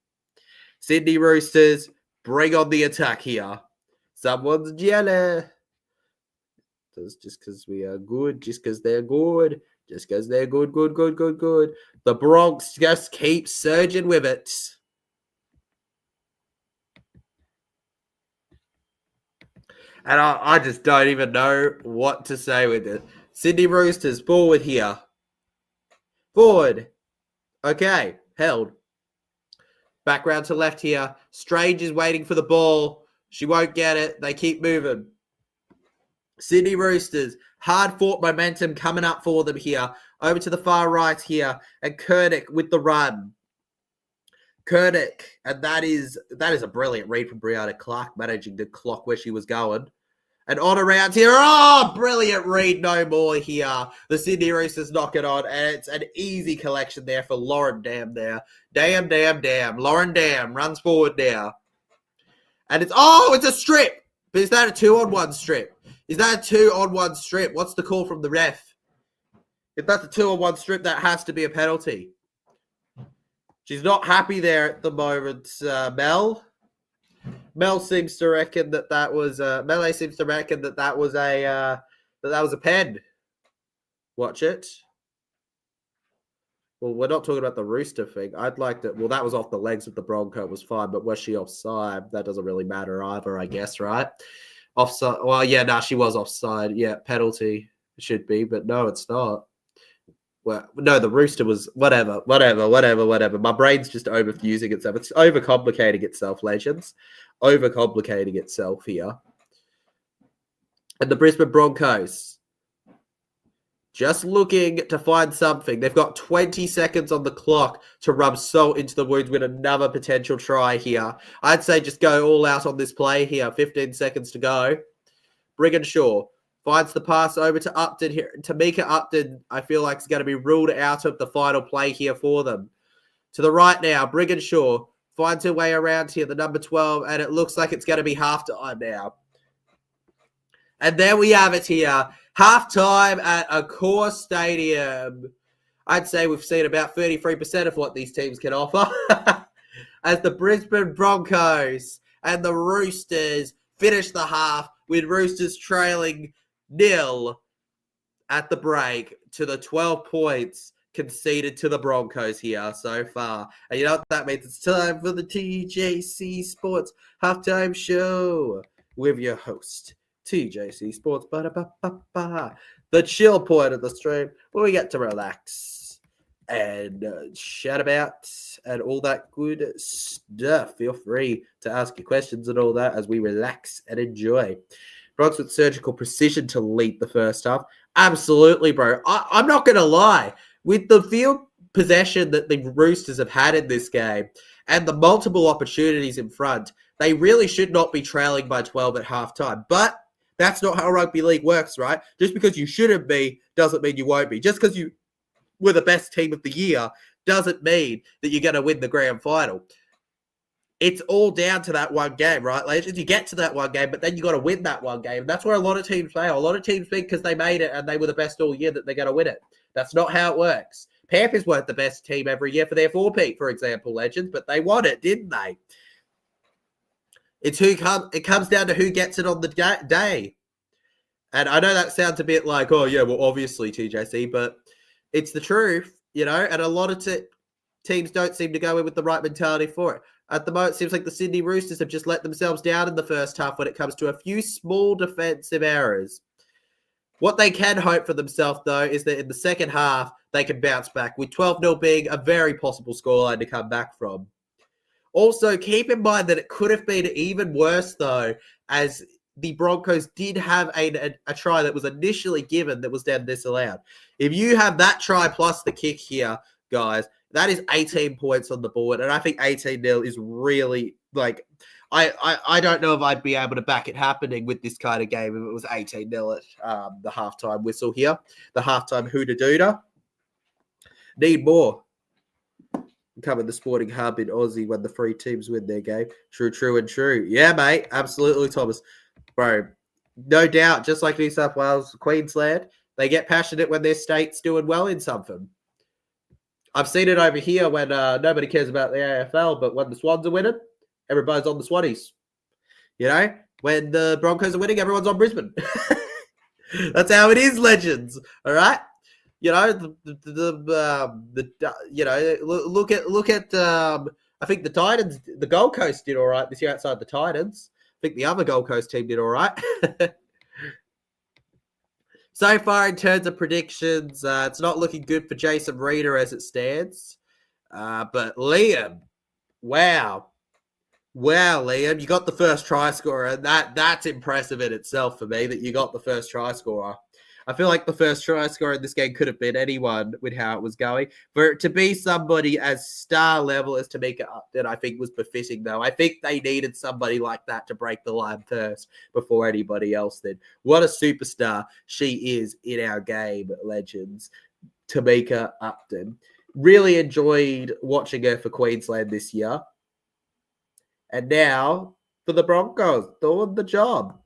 Sydney Roosters, bring on the attack here. Someone's jealous. Just because we are good, just because they're good, just because they're good. The Bronx just keep surging with it. And I just don't even know what to say with it. Sydney Roosters, forward here. Forward. Okay, held. Background to left here. Strange is waiting for the ball. She won't get it. They keep moving. Sydney Roosters, hard-fought momentum coming up for them here. Over to the far right here. And Kurdick with the run. Kurdick. And that is a brilliant read from Brianna Clark, managing to clock where she was going. And on around here. Oh, brilliant read. No more here. The Sydney Roosters knock it on. And it's an easy collection there for Lauren Dam there. Damn. Lauren Dam runs forward now. And it's a strip. But is that a 2-on-1 strip? Is that a 2-on-1 strip? What's the call from the ref? If that's a 2-on-1 strip, that has to be a penalty. She's not happy there at the moment, Mel. Mel seems to reckon that was Melee seems to reckon that was a pen. Watch it. Well, we're not talking about the Rooster thing. I'd like to. Well, that was off the legs of the Bronco. Was fine, but was she offside? That doesn't really matter either, I guess, right? Offside. Well, yeah, she was offside. Yeah, penalty should be, but no, it's not. Well, no, the Rooster was whatever. My brain's just overfusing itself. It's overcomplicating itself, legends. Overcomplicating itself here. And the Brisbane Broncos just looking to find something. They've got 20 seconds on the clock to rub salt into the wounds with another potential try here. I'd say just go all out on this play here. 15 seconds to go. Brigginshaw finds the pass over to Upton here. Tamika Upton, I feel like, is going to be ruled out of the final play here for them. To the right now, Brigginshaw finds her way around here, the number 12, and it looks like it's going to be halftime now. And there we have it here. Halftime at Accor Stadium. I'd say we've seen about 33% of what these teams can offer. As the Brisbane Broncos and the Roosters finish the half with Roosters trailing 0 at the break to the 12 points conceded to the Broncos here so far. And you know what that means? It's time for the TJC Sports Halftime Show with your host, TJC Sports. Ba-da-ba-ba-ba. The chill point of the stream where we get to relax and chat about and all that good stuff. Feel free to ask your questions and all that as we relax and enjoy. Bronx with surgical precision to lead the first half. Absolutely, bro. I'm not going to lie. With the field possession that the Roosters have had in this game and the multiple opportunities in front, they really should not be trailing by 12 at halftime. But that's not how rugby league works, right? Just because you shouldn't be doesn't mean you won't be. Just because you were the best team of the year doesn't mean that you're going to win the grand final. It's all down to that one game, right, legends? You get to that one game, but then you got to win that one game. That's where a lot of teams fail. A lot of teams think because they made it and they were the best all year that they're going to win it. That's not how it works. Panthers weren't the best team every year for their four-peat, for example, legends, but they won it, didn't they? It comes down to who gets it on the day. And I know that sounds a bit like, oh, yeah, well, obviously, TJC, but it's the truth, and a lot of teams don't seem to go in with the right mentality for it. At the moment, it seems like the Sydney Roosters have just let themselves down in the first half when it comes to a few small defensive errors. What they can hope for themselves, though, is that in the second half, they can bounce back, with 12-0 being a very possible scoreline to come back from. Also, keep in mind that it could have been even worse, though, as the Broncos did have a try that was initially given that was then disallowed. If you have that try plus the kick here, guys, that is 18 points on the board, and I think 18-0 is really, I don't know if I'd be able to back it happening with this kind of game if it was 18-0 at the halftime whistle here, the halftime hooter-dooter. Need more. Coming the Sporting Hub in Aussie when the three teams win their game. True, and true. Yeah, mate, absolutely, Thomas. Bro, no doubt, just like New South Wales, Queensland, they get passionate when their state's doing well in something. I've seen it over here when nobody cares about the AFL, but when the Swans are winning, everybody's on the Swannies. When the Broncos are winning, everyone's on Brisbane. That's how it is, legends. All right. Look at I think the Titans, the Gold Coast did all right this year outside the Titans. I think the other Gold Coast team did all right. So far, in terms of predictions, it's not looking good for Jason Reeder as it stands. But Liam, wow, Liam, you got the first try scorer, and that's impressive in itself for me that you got the first try scorer. I feel like the first try scorer in this game could have been anyone with how it was going. For it to be somebody as star level as Tamika Upton, I think was befitting, though. I think they needed somebody like that to break the line first before anybody else did. What a superstar she is in our game, legends. Tamika Upton. Really enjoyed watching her for Queensland this year. And now for the Broncos, doing the job.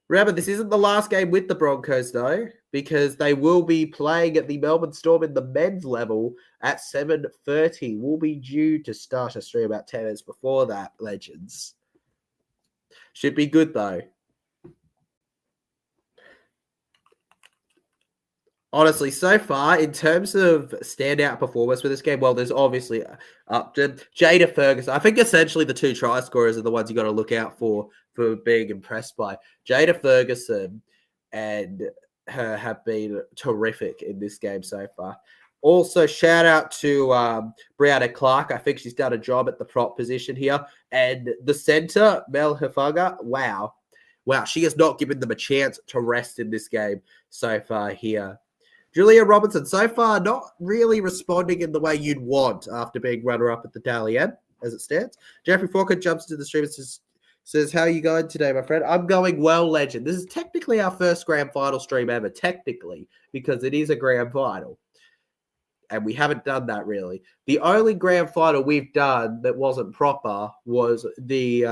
Remember, this isn't the last game with the Broncos, though, because they will be playing at the Melbourne Storm in the men's level at 7:30. We'll be due to start a stream about 10 minutes before that, legends. Should be good, though. Honestly, so far, in terms of standout performance for this game, well, there's obviously Upton, Jada Ferguson. I think essentially the two try scorers are the ones you got to look out for being impressed by. Jada Ferguson and her have been terrific in this game so far. Also, shout out to Brianna Clark. I think she's done a job at the prop position here. And the center, Mel Hafaga, wow, she has not given them a chance to rest in this game so far here. Julia Robinson, so far, not really responding in the way you'd want after being runner-up at the Dally M, as it stands. Jeffrey Falker jumps into the stream and says, how are you going today, my friend? I'm going well, legend. This is technically our first grand final stream ever, technically, because it is a grand final. And we haven't done that, really. The only grand final we've done that wasn't proper was the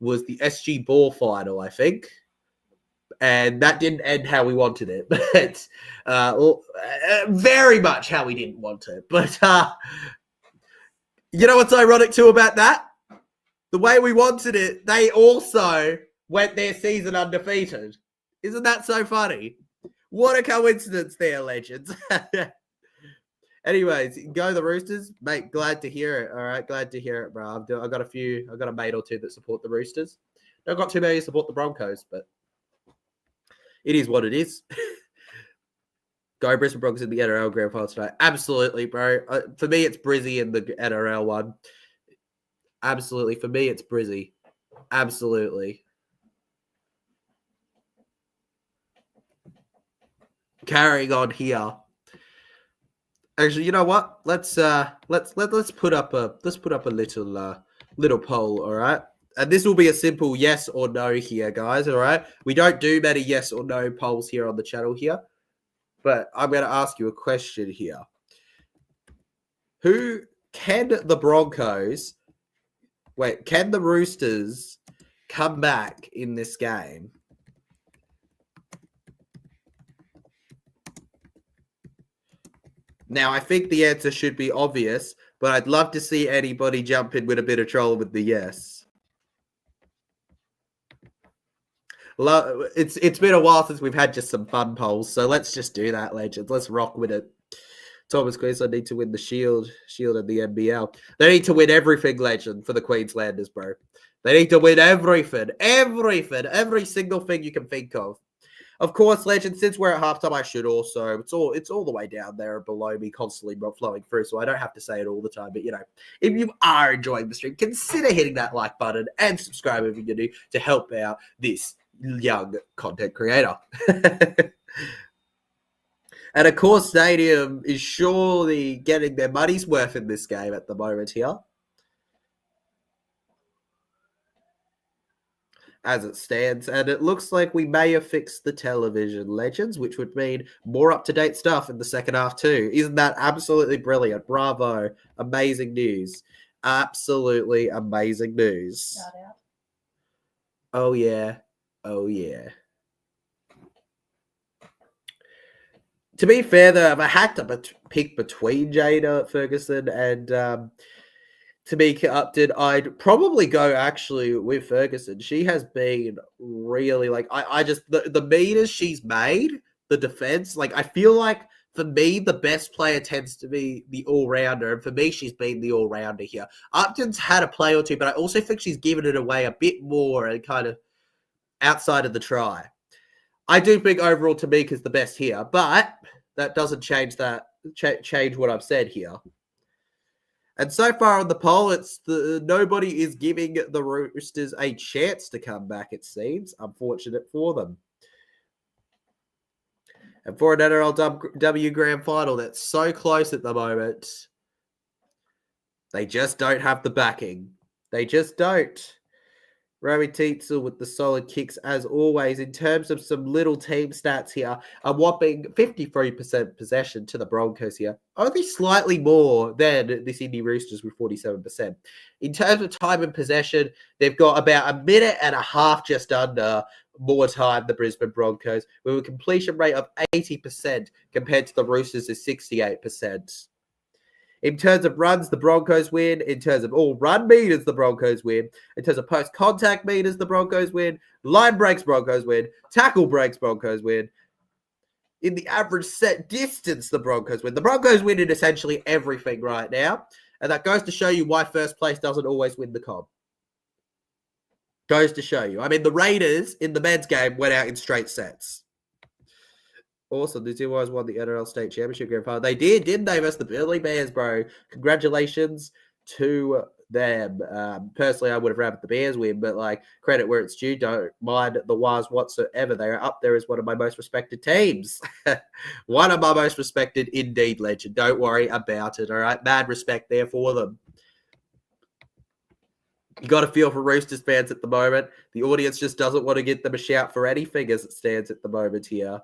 SG Ball final, I think. And that didn't end how we wanted it, but very much how we didn't want it. But you know what's ironic too about that? The way we wanted it, they also went their season undefeated. Isn't that so funny? What a coincidence there, legends. Anyways, go the Roosters, mate. Glad to hear it. All right, glad to hear it, bro. I've got a mate or two that support the Roosters. Don't got too many to support the Broncos, but it is what it is. Go Brisbane Broncos in the NRL Grand Final tonight. Absolutely, bro. For me, it's Brizzy in the NRL one. Absolutely. For me, it's Brizzy. Absolutely. Carrying on here. Actually, you know what? Let's put up a little poll, all right? And this will be a simple yes or no here, guys, all right? We don't do many yes or no polls here on the channel here. But I'm going to ask you a question here. Can the Roosters come back in this game? Now, I think the answer should be obvious, but I'd love to see anybody jump in with a bit of troll with the yes. It's been a while since we've had just some fun polls, so let's just do that, legends. Let's rock with it. Thomas Queensland need to win the Shield and the NBL. They need to win everything, legend, for the Queenslanders, bro. They need to win everything, every single thing you can think of. Of course, legend, since we're at halftime, I should also, it's all the way down there below me, constantly flowing through, so I don't have to say it all the time. But, you know, if you are enjoying the stream, consider hitting that like button and subscribe if you're new to help out this young content creator. And of course, Stadium is surely getting their money's worth in this game at the moment here. As it stands, and it looks like we may have fixed the television, legends, which would mean more up-to-date stuff in the second half too. Isn't that absolutely brilliant? Bravo. Amazing news. Absolutely amazing news. Shout out. Oh, yeah. Oh, yeah. To be fair, though, if I had to pick between Jada Ferguson and Tamika Upton, I'd probably go actually with Ferguson. She has been really I just the meters she's made, the defense, I feel like for me the best player tends to be the all-rounder, and for me she's been the all-rounder here. Upton's had a play or two, but I also think she's given it away a bit more and kind of outside of the try. I do think overall Tamika's the best here, but that doesn't change what I've said here. And so far on the poll, nobody is giving the Roosters a chance to come back, it seems. Unfortunate for them. And for an NRLW Grand Final that's so close at the moment, they just don't have the backing. They just don't. Rowie Tietzel with the solid kicks as always. In terms of some little team stats here, a whopping 53% possession to the Broncos here. Only slightly more than the Sydney Roosters with 47%. In terms of time and possession, they've got about a minute and a half just under more time, the Brisbane Broncos, with a completion rate of 80% compared to the Roosters' 68%. In terms of runs, the Broncos win. In terms of all run meters, the Broncos win. In terms of post-contact meters, the Broncos win. Line breaks, Broncos win. Tackle breaks, Broncos win. In the average set distance, the Broncos win. The Broncos win in essentially everything right now. And that goes to show you why first place doesn't always win the comp. Goes to show you. I mean, the Raiders in the men's game went out in straight sets. Awesome. The Zeros won the NRL State Championship Grand Final. They did, didn't they, versus the Burleigh Bears, bro? Congratulations to them. Personally, I would have rather the Bears win, but credit where it's due. Don't mind the Wires whatsoever. They are up there as one of my most respected teams. One of my most respected indeed, legend. Don't worry about it, all right? Mad respect there for them. You got to feel for Roosters fans at the moment. The audience just doesn't want to give them a shout for anything as it stands at the moment here.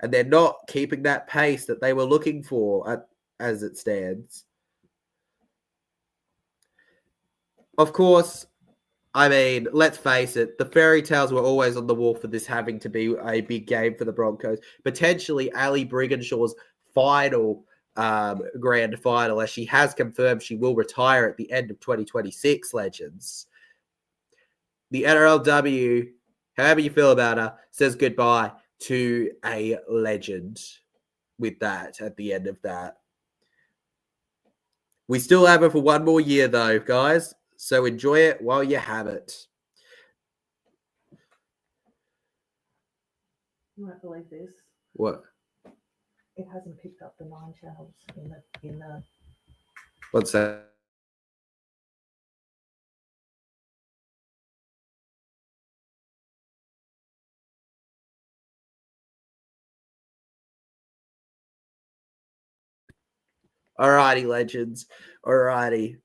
And they're not keeping that pace that they were looking for as it stands. Of course, I mean, let's face it, the fairy tales were always on the wall for this having to be a big game for the Broncos. Potentially Ali Briganshaw's final grand final, as she has confirmed she will retire at the end of 2026, legends. The NRLW, however you feel about her, says goodbye to a legend. with that at the end of that. We still have it for one more year, though, guys. So enjoy it while you have it. You won't believe this. What? It hasn't picked up the 9 channels in the. What's that? Alrighty, legends. Alrighty.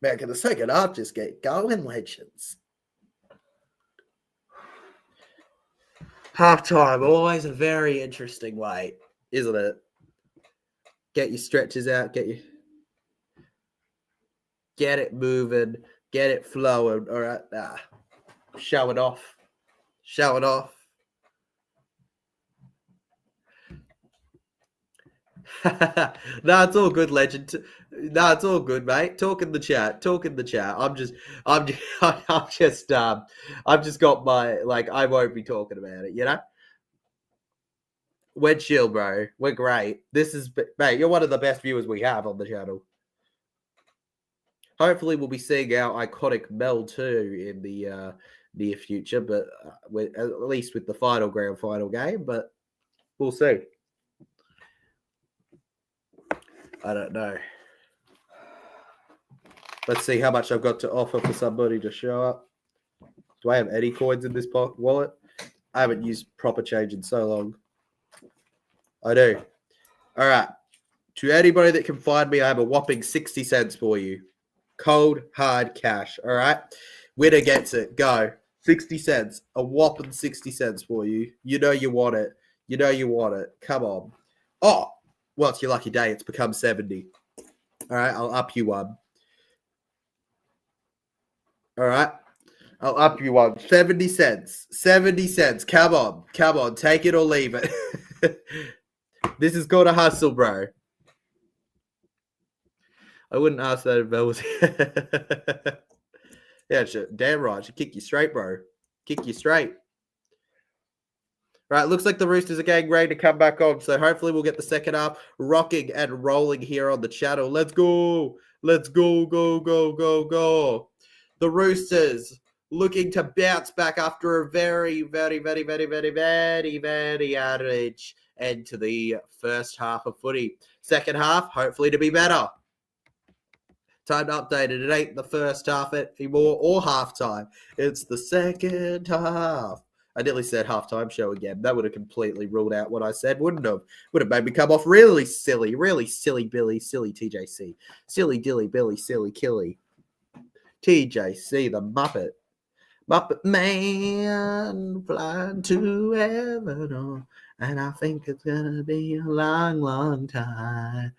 Man, can the second half just get going, legends? Halftime, always a very interesting way, isn't it? Get your stretches out, get it moving, get it flowing. All right, show it off. Show it off. No, it's all good, legend. No, it's all good, mate. Talk in the chat. I've just got my, like, I won't be talking about it, you know? We're chill, bro. We're great. Mate, you're one of the best viewers we have on the channel. Hopefully, we'll be seeing our iconic Mel too in the near future, but at least with the grand final game, but we'll see. I don't know. Let's see how much I've got to offer for somebody to show up. Do I have any coins in this wallet? I haven't used proper change in so long. I do. All right. To anybody that can find me, I have a whopping 60 cents for you. Cold, hard cash. All right. Winner gets it. Go. 60 cents. A whopping 60 cents for you. You know you want it. Come on. Oh, well, it's your lucky day. It's become 70. All right. I'll up you one. All right. I'll up you one. 70 cents. 70 cents. Come on. Take it or leave it. This is called a hustle, bro. I wouldn't ask that if Mel was Yeah, damn right. Should kick you straight, bro. Kick you straight. Right, looks like the Roosters are getting ready to come back on. So hopefully we'll get the second half rocking and rolling here on the channel. Let's go. Go. The Roosters looking to bounce back after a very, very, very, very, very, very, very average end to the first half of footy. Second half, hopefully to be better. Time to update it. It ain't the first half anymore or halftime. It's the second half. I nearly said halftime show again. That would have completely ruled out what I said, wouldn't have? Would have made me come off really silly Billy, silly TJC. Silly Dilly Billy, silly Killy. TJC, the Muppet. Muppet Man flying to heaven. And I think it's going to be a long, long time.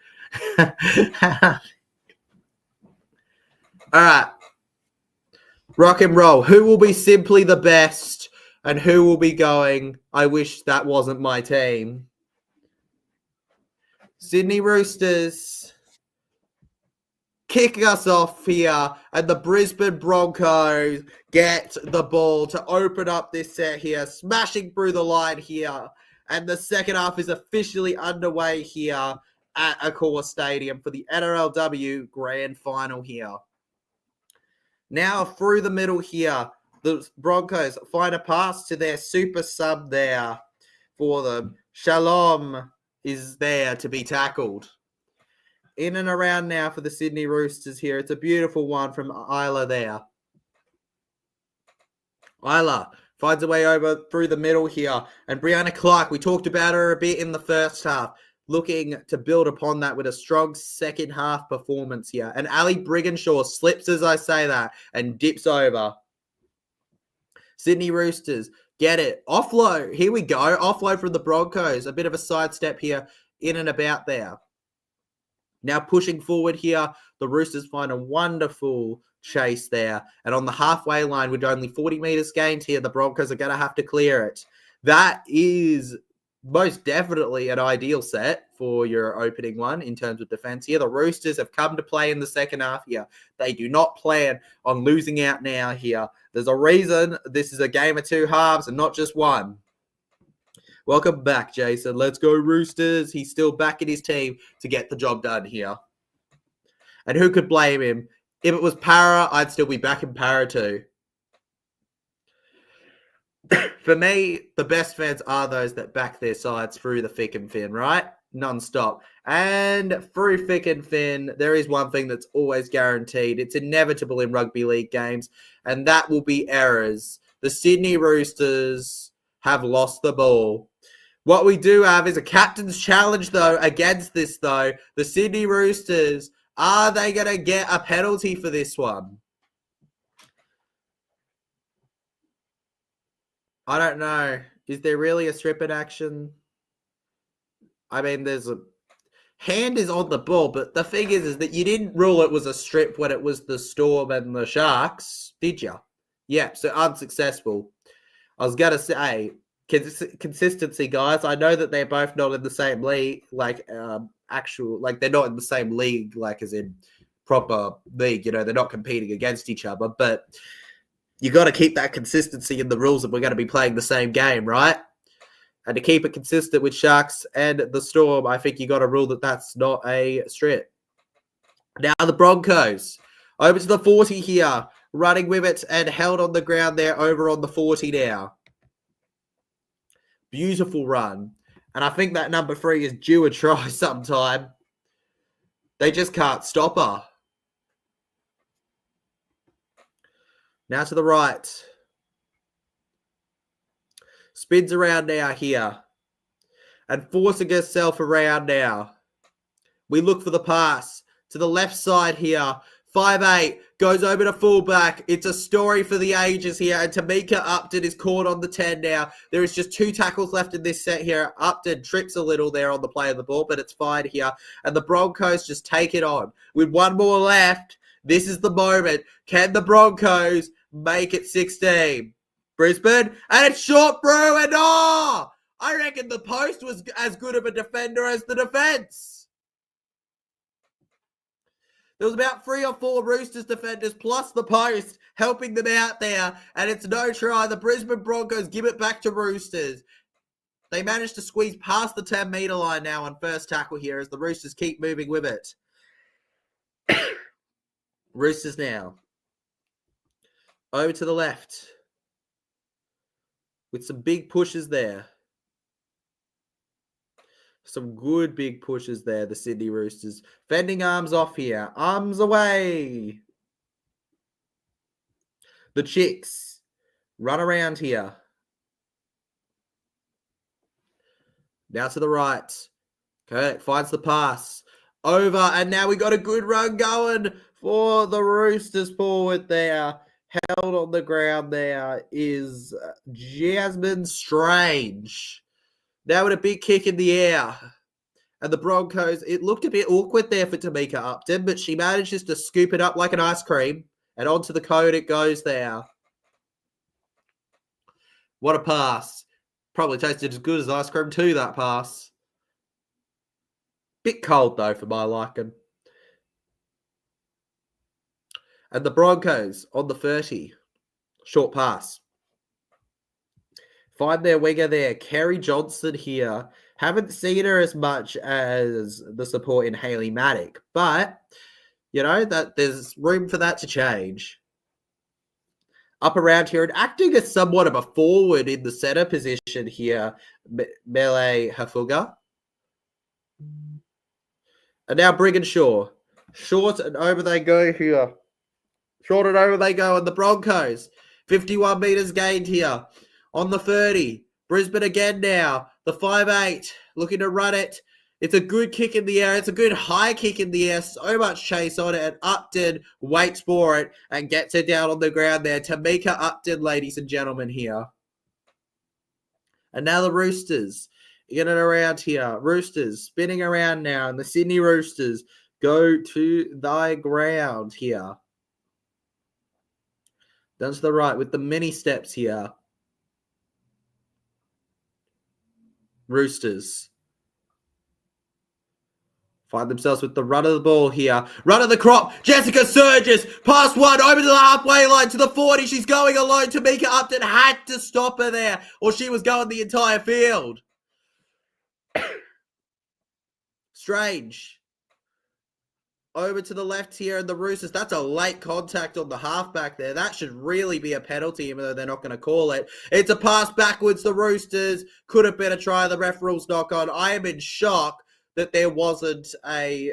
All right. Rock and roll. Who will be simply the best and who will be going, I wish that wasn't my team? Sydney Roosters kicking us off here, and the Brisbane Broncos get the ball to open up this set here, smashing through the line here, and the second half is officially underway here at Accor Stadium for the NRLW Grand Final here. Now through the middle here, the Broncos find a pass to their super sub there for them. Shalom is there to be tackled. In and around now for the Sydney Roosters here. It's a beautiful one from Isla there. Isla finds a way over through the middle here. And Brianna Clark, we talked about her a bit in the first half, looking to build upon that with a strong second half performance here. And Ali Brigginshaw slips as I say that and dips over. Sydney Roosters get it. Offload. Here we go. Offload from the Broncos. A bit of a sidestep here in and about there. Now pushing forward here, the Roosters find a wonderful chase there. And on the halfway line with only 40 metres gained here, the Broncos are going to have to clear it. That is most definitely an ideal set for your opening one in terms of defense here. The Roosters have come to play in the second half here. They do not plan on losing out now here. There's a reason this is a game of two halves and not just one. Welcome back, Jason. Let's go, Roosters. He's still back in his team to get the job done here. And who could blame him? If it was Para, I'd still be back in Para too. For me, the best fans are those that back their sides through the thick and thin, right? Non-stop. And through thick and thin, there is one thing that's always guaranteed. It's inevitable in rugby league games, and that will be errors. The Sydney Roosters have lost the ball. What we do have is a captain's challenge, though, against this, though. The Sydney Roosters, are they going to get a penalty for this one? I don't know. Is there really a strip in action? I mean, there's a hand is on the ball, but the thing is that you didn't rule it was a strip when it was the Storm and the Sharks, did you? Yeah, so unsuccessful. I was going to say, consistency, guys. I know that they're both not in the same league, like they're not in the same league, like as in proper league, they're not competing against each other, but you got to keep that consistency in the rules if we're going to be playing the same game, right? And to keep it consistent with Sharks and the Storm, I think you got to rule that that's not a strip. Now the Broncos, over to the 40 here, running with it and held on the ground there over on the 40 now. Beautiful run. And I think that number 3 is due a try sometime. They just can't stop her. Now to the right. Spins around now here. And forcing herself around now. We look for the pass. To the left side here. 5'8", goes over to fullback. It's a story for the ages here. And Tamika Upton is caught on the 10 now. There is just 2 tackles left in this set here. Upton trips a little there on the play of the ball, but it's fine here. And the Broncos just take it on. With 1 more left, this is the moment. Can the Broncos make it 16? Brisbane, and it's short through, and I reckon the post was as good of a defender as the defense. There was about 3 or 4 Roosters defenders plus the post helping them out there, and it's no try. The Brisbane Broncos give it back to Roosters. They managed to squeeze past the 10-metre line now on first tackle here as the Roosters keep moving with it. Roosters now. Over to the left. With some big pushes there. Some good big pushes there, the Sydney Roosters. Fending arms off here. Arms away. The Chicks run around here. Now to the right. Kirk finds the pass. Over, and now we got a good run going for the Roosters forward there. Held on the ground there is Jasmine Strange. Now with a big kick in the air. And the Broncos, it looked a bit awkward there for Tamika Upton, but she manages to scoop it up like an ice cream. And onto the code it goes there. What a pass. Probably tasted as good as ice cream too, that pass. Bit cold though for my liking. And the Broncos on the 30. Short pass. Find their winger there. Kerry Johnson here. Haven't seen her as much as the support in Hayley Maddock. But, that there's room for that to change. Up around here and acting as somewhat of a forward in the centre position here. Mele Hafuga. And now Brigginshaw. Short and over they go here. Short and over they go, and the Broncos. 51 metres gained here. On the 30. Brisbane again now. The 5'8", looking to run it. It's a good kick in the air. It's a good high kick in the air. So much chase on it, and Upton waits for it and gets it down on the ground there. Tamika Upton, ladies and gentlemen, here. And now the Roosters. Get it around here. Roosters spinning around now, and the Sydney Roosters go to thy ground here. Down to the right with the mini steps here. Roosters find themselves with the run of the ball here. Run of the crop. Jessica Surges. Past 1. Over to the halfway line to the 40. She's going alone. Tamika Upton had to stop her there, or she was going the entire field. Strange. Over to the left here in the Roosters. That's a late contact on the halfback there. That should really be a penalty, even though they're not going to call it. It's a pass backwards. The Roosters could have been a try. The ref rules knock on. I am in shock that there wasn't a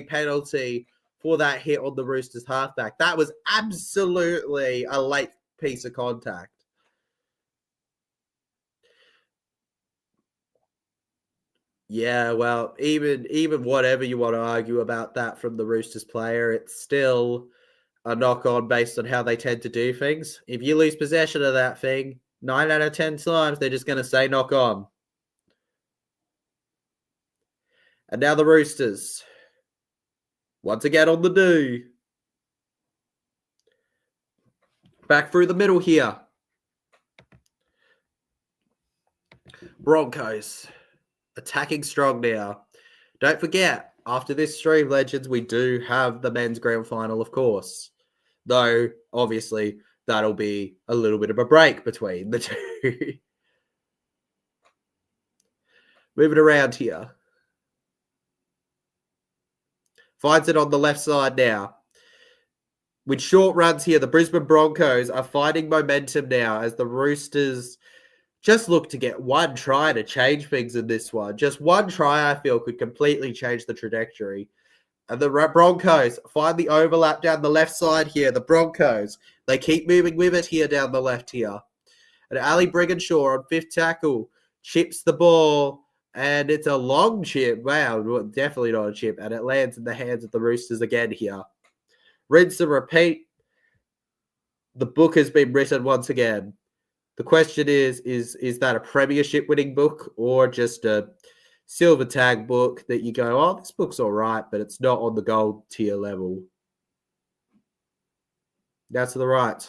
penalty for that hit on the Roosters halfback. That was absolutely a late piece of contact. Yeah, well, even whatever you want to argue about that from the Roosters player, it's still a knock-on based on how they tend to do things. If you lose possession of that thing, 9 out of 10 times, they're just going to say knock-on. And now the Roosters. Once again on the do. Back through the middle here. Broncos. Attacking strong now. Don't forget, after this stream, Legends, we do have the men's grand final, of course. Though, obviously, that'll be a little bit of a break between the two. Moving around here. Finds it on the left side now. With short runs here, the Brisbane Broncos are finding momentum now as the Roosters just look to get one try to change things in this one. Just one try, I feel, could completely change the trajectory. And the Broncos find the overlap down the left side here. The Broncos, they keep moving with it here down the left here. And Ali Brigginshaw on fifth tackle chips the ball. And it's a long chip. Wow, definitely not a chip. And it lands in the hands of the Roosters again here. Rinse and repeat. The book has been written once again. The question is that a premiership winning book or just a silver tag book that you go, oh, this book's all right, but it's not on the gold tier level? That's to the right.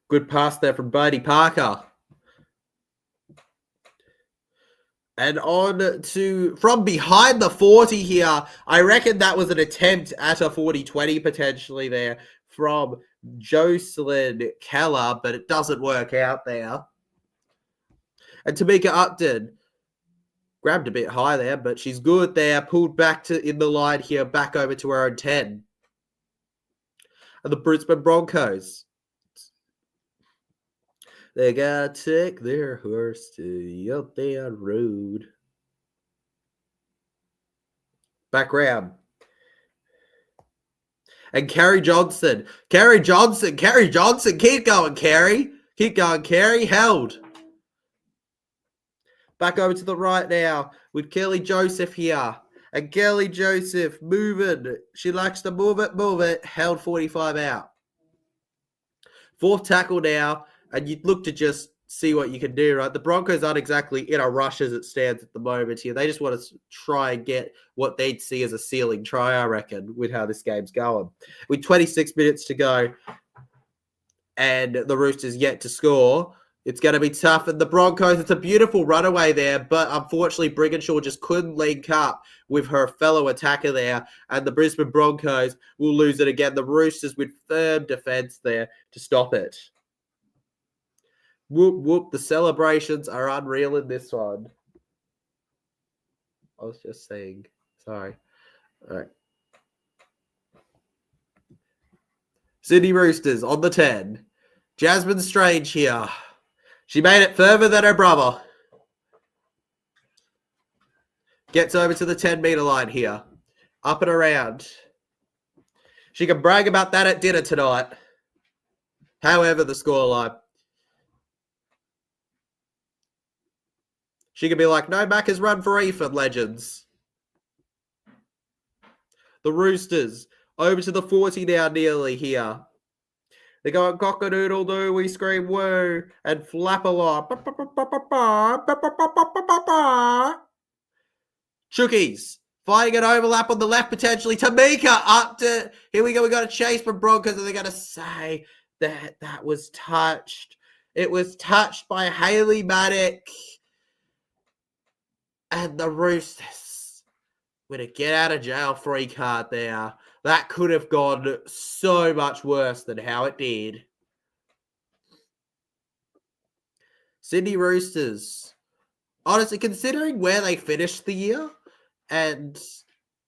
Good pass there from Bodie Parker. And on to, from behind the 40 here, I reckon that was an attempt at a 40-20 potentially there from Jocelyn Keller, but it doesn't work out there. And Tamika Upton grabbed a bit high there, but she's good there. Pulled back to in the line here, back over to her own 10. And the Brisbane Broncos, they gotta take their horse to the up that road. Back round. And Kerry Johnson. Keep going, Kerry. Keep going, Kerry. Held. Back over to the right now with Kelly Joseph here. And Kelly Joseph moving. She likes to move it. Held 45 out. Fourth tackle now. And you'd look to just see what you can do, right? The Broncos aren't exactly in a rush as it stands at the moment here. They just want to try and get what they'd see as a ceiling try, I reckon, with how this game's going. With 26 minutes to go and the Roosters yet to score, it's going to be tough. And the Broncos, it's a beautiful runaway there, but unfortunately Brigginshaw just couldn't link up with her fellow attacker there, and the Brisbane Broncos will lose it again. The Roosters with firm defense there to stop it. Whoop, whoop. The celebrations are unreal in this one. I was just saying. Sorry. All right. Sydney Roosters on the 10. Jasmine Strange here. She made it further than her brother. Gets over to the 10-meter line here. Up and around. She can brag about that at dinner tonight. However, the scoreline. She could be like, no, Mac has run for Ethan, Legends. The Roosters over to the 40 now nearly here. They're going cock-a-doodle-doo, we scream woo, and flap along. Chookies fighting an overlap on the left potentially. Tamika up to, here we go, we got a chase from Broncos, and they're going to say that was touched. It was touched by Hayley Maddock. And the Roosters with a get out of jail free card there. That could have gone so much worse than how it did. Sydney Roosters honestly, considering where they finished the year and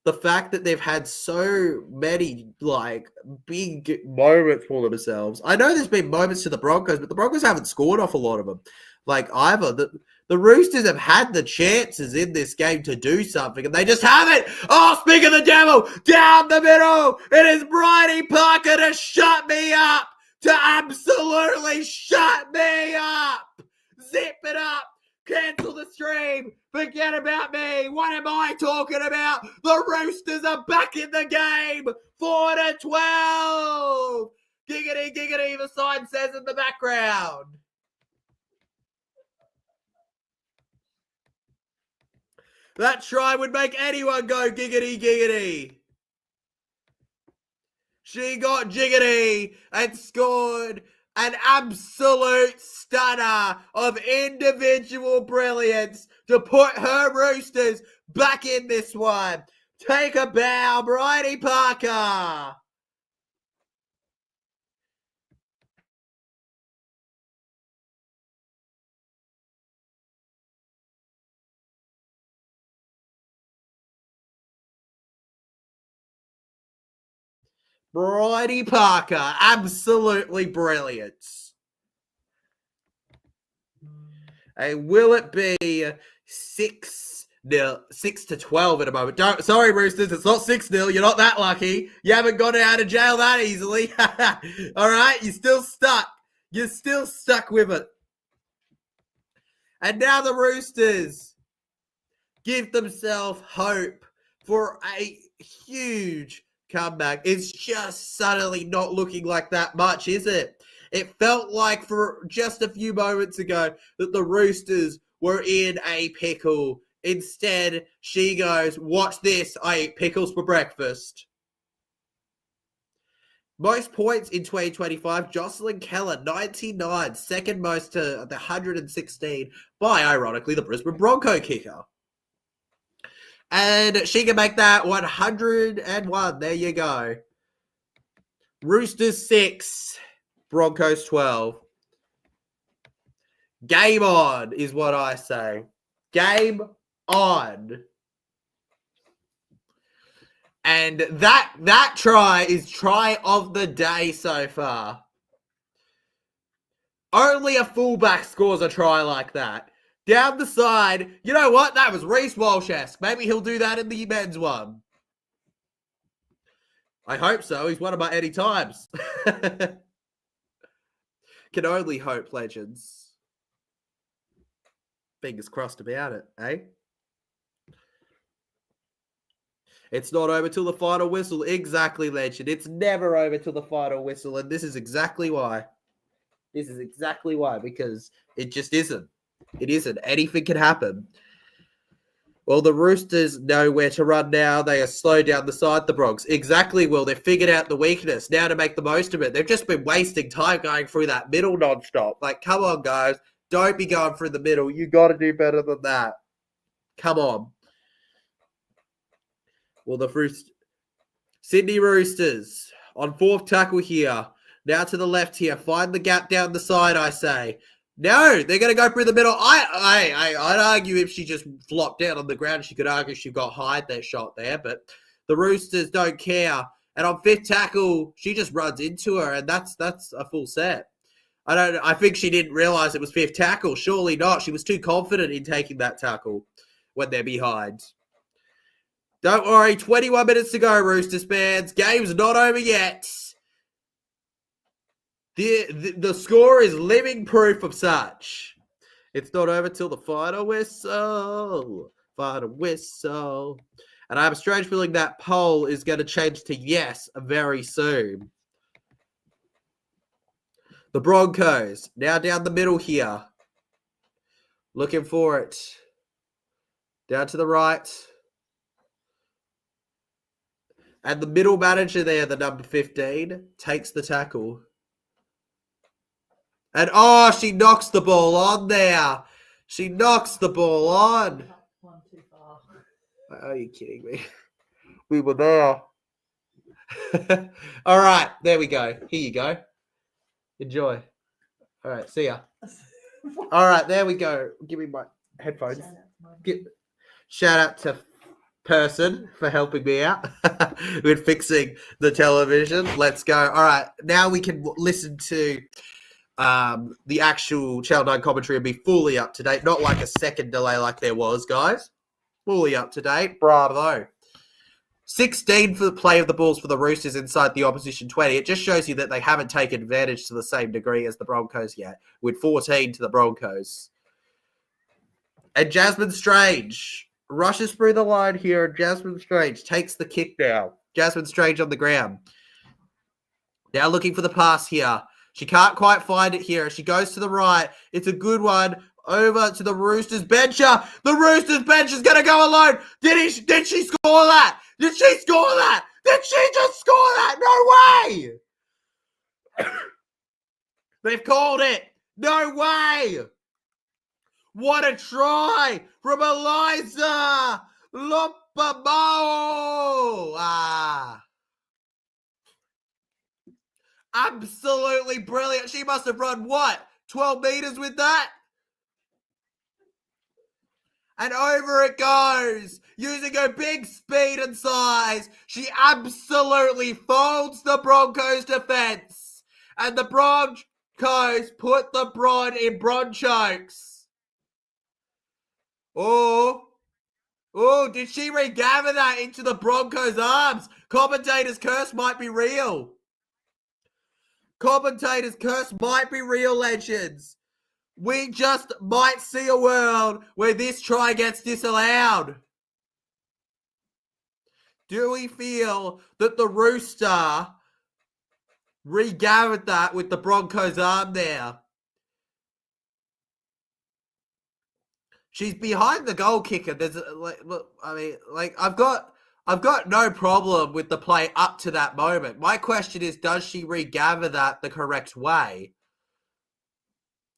the fact that they've had so many like big moments for themselves. I know there's been moments to the Broncos, but the Broncos haven't scored off a lot of them. Like either the Roosters have had the chances in this game to do something, and they just haven't. Oh, speak of the devil, down the middle, it is Bridie Parker to shut me up, to absolutely shut me up. Zip it up. Cancel the stream. Forget about me. What am I talking about? The Roosters are back in the game. 4-12. Giggity, giggity, the sign says in the background. That try would make anyone go giggity, giggity. She got jiggity and scored an absolute stunner of individual brilliance to put her Roosters back in this one. Take a bow, Bridie Parker. Bridie Parker, absolutely brilliant. And will it be 6-12 at a moment? Sorry, Roosters, it's not 6-0. You're not that lucky. You haven't got out of jail that easily. All right, you're still stuck. You're still stuck with it. And now the Roosters give themselves hope for a huge comeback. It's just suddenly not looking like that much, is it? It felt like for just a few moments ago that the Roosters were in a pickle. Instead, she goes, watch this, I eat pickles for breakfast. Most points in 2025, Jocelyn Keller, 99, second most to the 116 by, ironically, the Brisbane Bronco kicker. And she can make that 101. There you go. Roosters 6, Broncos 12. Game on is what I say. Game on. And that try is try of the day so far. Only a fullback scores a try like that. Down the side, you know what? That was Reece Walsh-esque. Maybe he'll do that in the men's one. I hope so. He's won about any times. Can only hope, legends. Fingers crossed about it, eh? It's not over till the final whistle. Exactly, legend. It's never over till the final whistle, and this is exactly why. This is exactly why, because it just isn't. It isn't. Anything can happen. Well, the Roosters know where to run now. They are slow down the side, the Bronx. Exactly, Will. They've figured out the weakness. Now to make the most of it. They've just been wasting time going through that middle nonstop. Like, come on, guys. Don't be going through the middle. You got to do better than that. Come on. Well, the Sydney Roosters on fourth tackle here. Now to the left here. Find the gap down the side, I say. No, they're going to go through the middle. I'd argue if she just flopped down on the ground, she could argue she got high that shot there, but the Roosters don't care. And on fifth tackle, she just runs into her, and that's a full set. I think she didn't realize it was fifth tackle. Surely not. She was too confident in taking that tackle when they're behind. Don't worry, 21 minutes to go, Roosters fans. Game's not over yet. The score is living proof of such. It's not over till the final whistle. Final whistle. And I have a strange feeling that poll is going to change to yes very soon. The Broncos, now down the middle here. Looking for it. Down to the right. And the middle manager there, the number 15, takes the tackle. And, she knocks the ball on there. She knocks the ball on. One too far. Are you kidding me? We were there. All right, there we go. Here you go. Enjoy. All right, see ya. All right, there we go. Give me my headphones. Shout out to mine. Shout out to person for helping me out with fixing the television. Let's go. All right, now we can listen to the actual Channel 9 commentary and be fully up to date, not like a second delay like there was, guys. Fully up to date. Bravo. 16 for the play of the balls for the Roosters inside the opposition 20. It just shows you that they haven't taken advantage to the same degree as the Broncos yet, with 14 to the Broncos. And Jasmine Strange rushes through the line here. Jasmine Strange takes the kick now. Jasmine Strange on the ground. Now looking for the pass here. She can't quite find it here. She goes to the right. It's a good one. Over to the Roosters bencher. The Roosters bench is going to go alone. Did she score that? Did she score that? Did she just score that? No way. They've called it. No way. What a try from Eliza Lopamo. Absolutely brilliant. She must have run, what, 12 meters with that? And over it goes. Using her big speed and size, she absolutely folds the Broncos defense. And the Broncos put the Bron in bronchokes. Oh, did she regather that into the Broncos' arms? Commentator's curse might be real. Commentator's curse might be real, legends. We just might see a world where this try gets disallowed. Do we feel that the Rooster regathered that with the Broncos' arm there? She's behind the goal kicker. There's I've got no problem with the play up to that moment. My question is, does she regather that the correct way?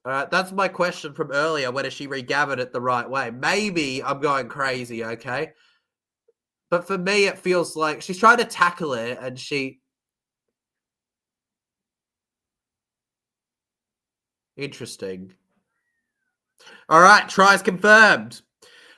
All right, that's my question from earlier, whether she regathered it the right way. Maybe I'm going crazy, okay? But for me, it feels like she's trying to tackle it and she... Interesting. All right, tries confirmed.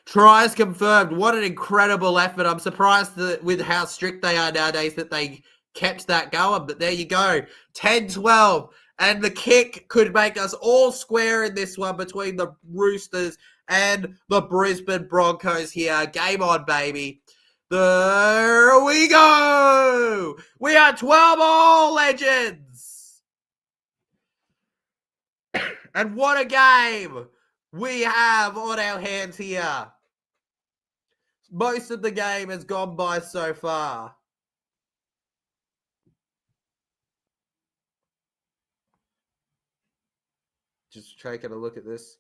Tries confirmed. What an incredible effort. I'm surprised with how strict they are nowadays that they kept that going. But there you go. 10-12. And the kick could make us all square in this one between the Roosters and the Brisbane Broncos here. Game on, baby. There we go. We are 12 all, legends. And what a game we have on our hands here. Most of the game has gone by so far. Just taking a look at this.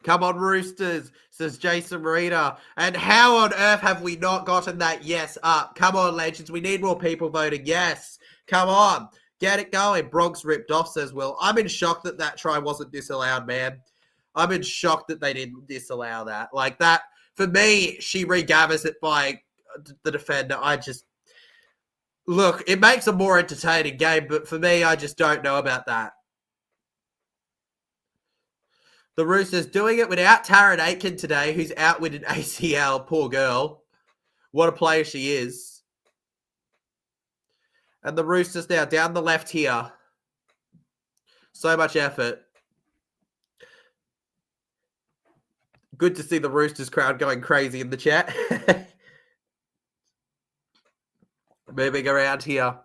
Come on, Roosters, says Jason Marina. And how on earth have we not gotten that yes up? Come on, legends. We need more people voting yes. Come on. Get it going. Bronx ripped off, says Will. I'm in shock that that try wasn't disallowed, man. I'm in shock that they didn't disallow that. Like that, for me, she regathers it by the defender. Look, it makes a more entertaining game, but for me, I just don't know about that. The Roosters doing it without Taryn Aiken today, who's out with an ACL. Poor girl. What a player she is. And the Roosters now down the left here. So much effort. Good to see the Roosters crowd going crazy in the chat. Moving around here.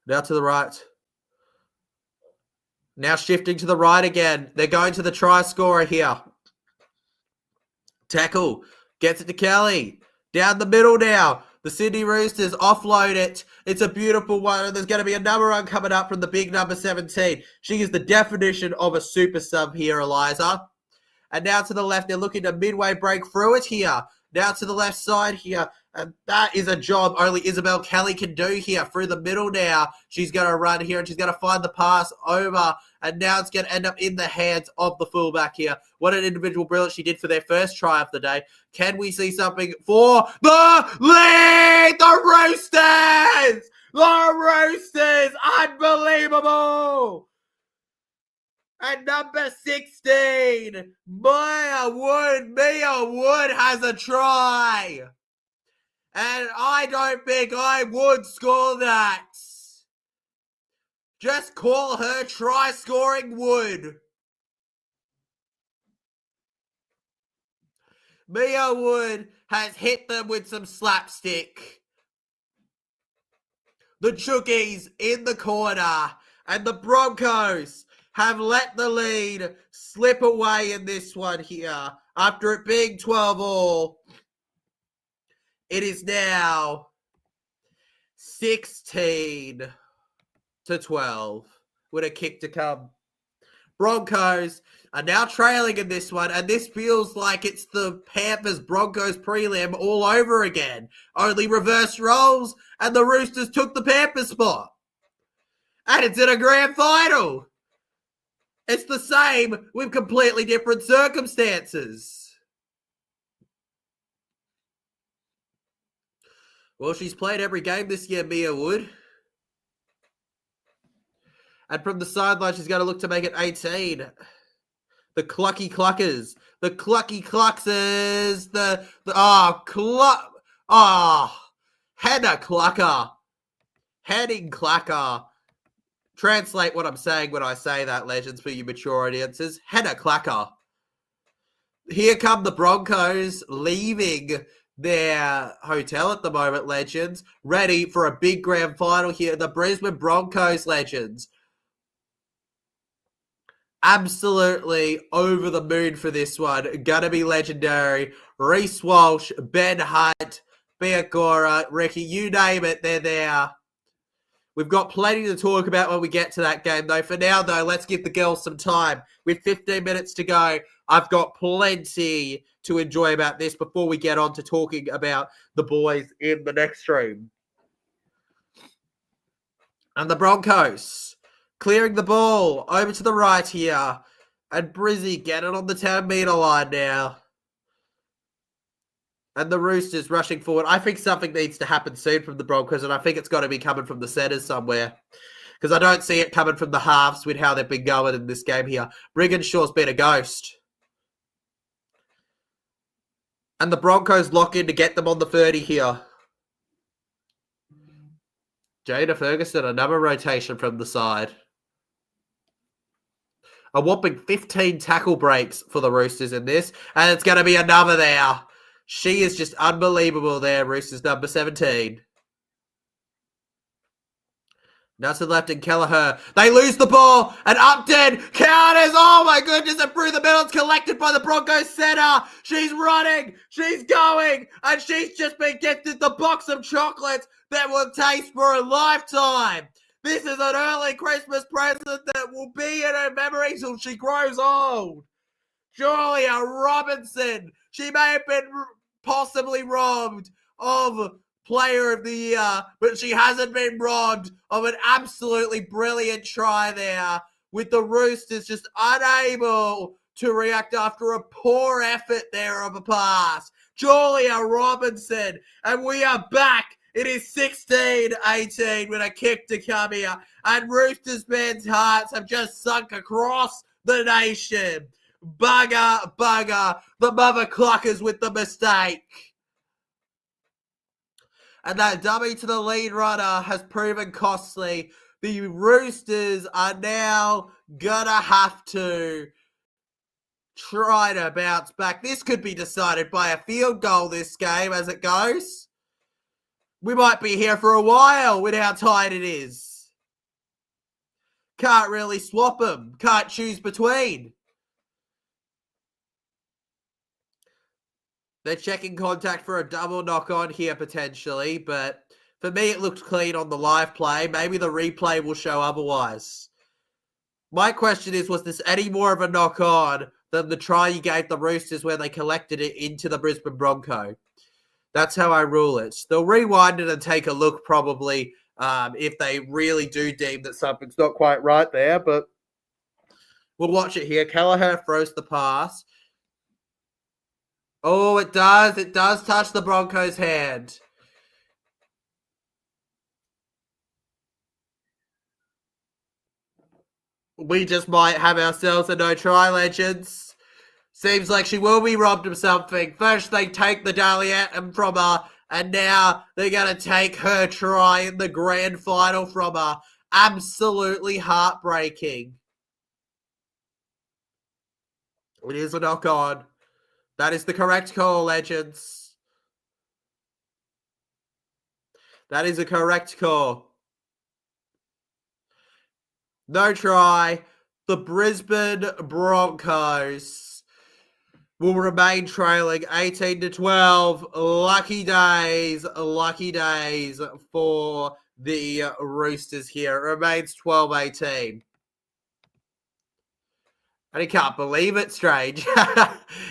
Now to the right. Now shifting to the right again. They're going to the try scorer here. Tackle. Gets it to Kelly. Down the middle now. The Sydney Roosters offload it. It's a beautiful one. And there's going to be another run coming up from the big number 17. She is the definition of a super sub here, Eliza. And now to the left. They're looking to midway break through it here. Now to the left side here. And that is a job only Isabel Kelly can do here through the middle now. She's going to run here and she's going to find the pass over. And now it's going to end up in the hands of the fullback here. What an individual brilliance she did for their first try of the day. Can we see something for the lead? The Roosters! The Roosters! Unbelievable! And number 16. Mia Wood has a try. And I don't think I would score that. Just call her try-scoring Wood. Mia Wood has hit them with some slapstick. The Chookies in the corner, and the Broncos have let the lead slip away in this one here. After it being 12-all, it is now 16-12 with a kick to come. Broncos are now trailing in this one, and this feels like it's the Panthers-Broncos prelim all over again. Only reverse roles, and the Roosters took the Panthers spot. And it's in a grand final. It's the same with completely different circumstances. Well, she's played every game this year, Mia Wood. And from the sideline, she's going to look to make it 18. The Clucky Cluckers. The Clucky Cluxers. Header Clucker. Heading Clacker. Translate what I'm saying when I say that, legends, for you mature audiences. Header Clacker. Here come the Broncos leaving their hotel at the moment, legends. Ready for a big grand final here. The Brisbane Broncos, legends. Absolutely over the moon for this one. Gonna be legendary. Reece Walsh, Ben Hunt, Biakora, Ricky, you name it, they're there. We've got plenty to talk about when we get to that game, though. For now, though, let's give the girls some time. With 15 minutes to go, I've got plenty to enjoy about this before we get on to talking about the boys in the next stream. And the Broncos clearing the ball over to the right here. And Brizzy getting on the 10-meter line now. And the Roosters rushing forward. I think something needs to happen soon from the Broncos, and I think it's got to be coming from the centres somewhere. Because I don't see it coming from the halves with how they've been going in this game here. Brigginshaw's been a ghost. And the Broncos lock in to get them on the 30 here. Jada Ferguson, another rotation from the side. A whopping 15 tackle breaks for the Roosters in this. And it's going to be another there. She is just unbelievable there, Roosters number 17. Now to the left and Kelleher. They lose the ball. And Upton counters. Oh my goodness. And through the middle. It's collected by the Broncos center. She's running. She's going. And she's just been gifted the box of chocolates that will taste for a lifetime. This is an early Christmas present that will be in her memory till she grows old. Julia Robinson. She may have been possibly robbed of Player of the Year, but she hasn't been robbed of an absolutely brilliant try there, with the Roosters just unable to react after a poor effort there of a pass. Julia Robinson, and we are back. It is 16-18 with a kick to come here, and Roosters fans' hearts have just sunk across the nation. Bugger, the mother clockers with the mistake. And that dummy to the lead runner has proven costly. The Roosters are now gonna have to try to bounce back. This could be decided by a field goal, this game, as it goes. We might be here for a while with how tight it is. Can't really swap them. Can't choose between. They're checking contact for a double knock-on here, potentially. But for me, it looked clean on the live play. Maybe the replay will show otherwise. My question is, was this any more of a knock-on than the try you gave the Roosters where they collected it into the Brisbane Bronco? That's how I rule it. They'll rewind it and take a look probably if they really do deem that something's not quite right there. But we'll watch it here. Kelleher throws the pass. Oh, it does. It does touch the Broncos' hand. We just might have ourselves a no-try, Legends. Seems like she will be robbed of something. First they take the Dally Anthem from her, and now they're going to take her try in the grand final from her. Absolutely heartbreaking. It is a knock-on. That is the correct call, Legends. That is a correct call. No try. The Brisbane Broncos will remain trailing 18-12. Lucky days for the Roosters here. It remains 12-18. And he can't believe it, Strange.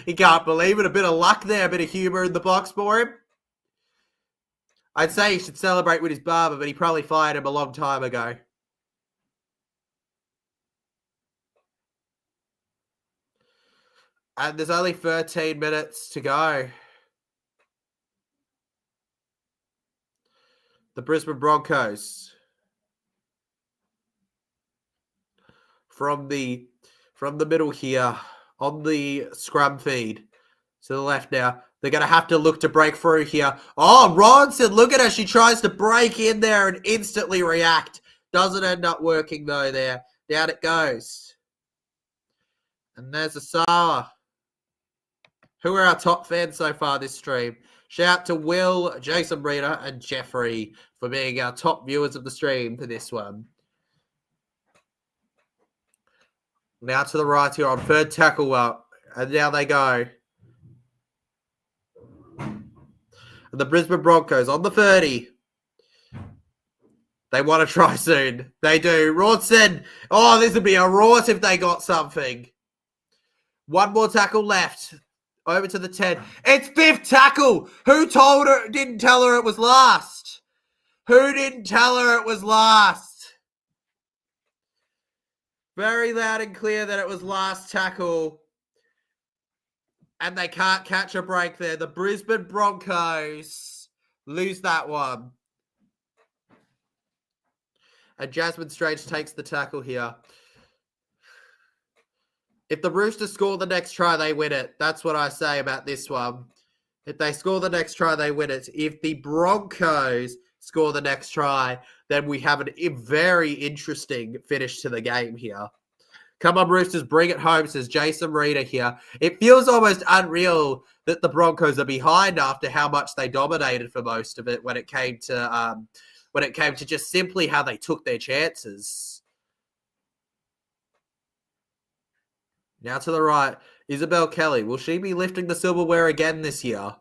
He can't believe it. A bit of luck there, a bit of humour in the box for him. I'd say he should celebrate with his barber, but he probably fired him a long time ago. And there's only 13 minutes to go. The Brisbane Broncos. From the middle here, on the scrum feed. To the left now. They're going to have to look to break through here. Oh, Ronson, look at her. She tries to break in there and instantly react. Doesn't end up working, though, there. Down it goes. And there's Asara. Who are our top fans so far this stream? Shout out to Will, Jason Reader, and Jeffrey for being our top viewers of the stream for this one. Now to the right here on third tackle up. And now they go. And the Brisbane Broncos on the 30. They want to try soon. They do. Rawson. Oh, this would be a rort if they got something. One more tackle left. Over to the 10. It's fifth tackle. Who told her? Didn't tell her it was last. Who didn't tell her it was last? Very loud and clear that it was last tackle. And they can't catch a break there. The Brisbane Broncos lose that one. And Jasmine Strange takes the tackle here. If the Roosters score the next try, they win it. That's what I say about this one. If they score the next try, they win it. If the Broncos score the next try, then we have a very interesting finish to the game here. Come on, Roosters, bring it home, says Jason Reader here. It feels almost unreal that the Broncos are behind after how much they dominated for most of it when it came to just simply how they took their chances. Now to the right, Isabel Kelly. Will she be lifting the silverware again this year?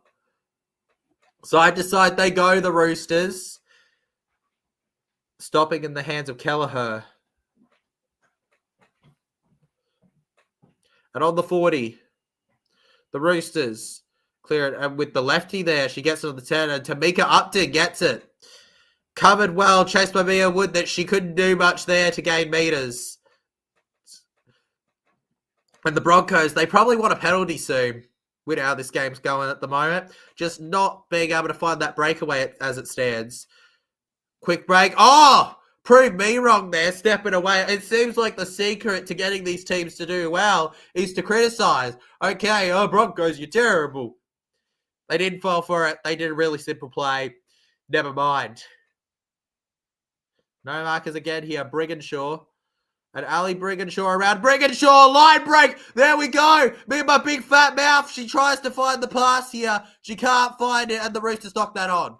Side to side they go, the Roosters. Stopping in the hands of Kelleher. And on the 40, the Roosters clear it. And with the lefty there, she gets it on the 10. And Tamika Upton gets it. Covered well, chased by Mia Wood that she couldn't do much there to gain meters. And the Broncos, they probably want a penalty soon with how this game's going at the moment. Just not being able to find that breakaway as it stands. Quick break. Oh! Prove me wrong there, stepping away. It seems like the secret to getting these teams to do well is to criticize. Okay, oh, Broncos, you're terrible. They didn't fall for it. They did a really simple play. Never mind. No markers again here. Brigginshaw. And Ali Brigginshaw around. Brigginshaw, line break. There we go. Me and my big fat mouth. She tries to find the pass here. She can't find it, and the Roosters knock that on.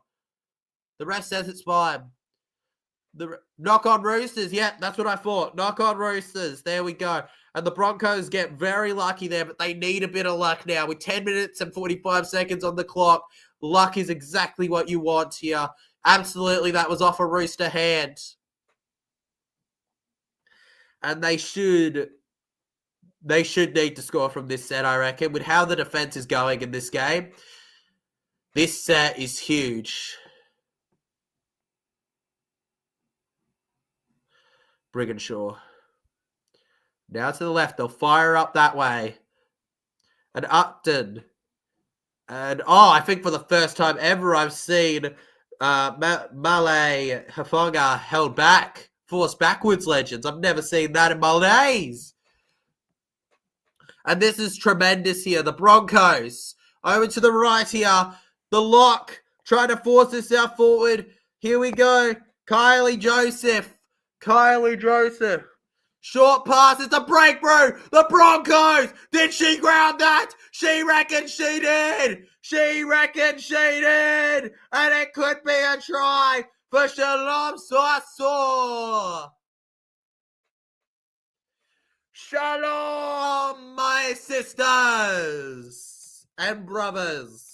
The rest says it's fine. The knock on Roosters. Yeah, that's what I thought. Knock on Roosters. There we go. And the Broncos get very lucky there, but they need a bit of luck now. With 10 minutes and 45 seconds on the clock, luck is exactly what you want here. Absolutely, that was off a Rooster hand. And they should need to score from this set, I reckon. With how the defense is going in this game, this set is huge. Brigginshaw. Now to the left. They'll fire up that way. And Upton. And, I think for the first time ever I've seen Malay Hafonga held back force backwards, legends. I've never seen that in my days. And this is tremendous here. The Broncos over to the right here. The lock trying to force this out forward. Here we go. Kylie Joseph. Short pass. It's a breakthrough. The Broncos. Did she ground that? She reckons she did. And it could be a try for Shalom Sasso. Shalom, my sisters and brothers.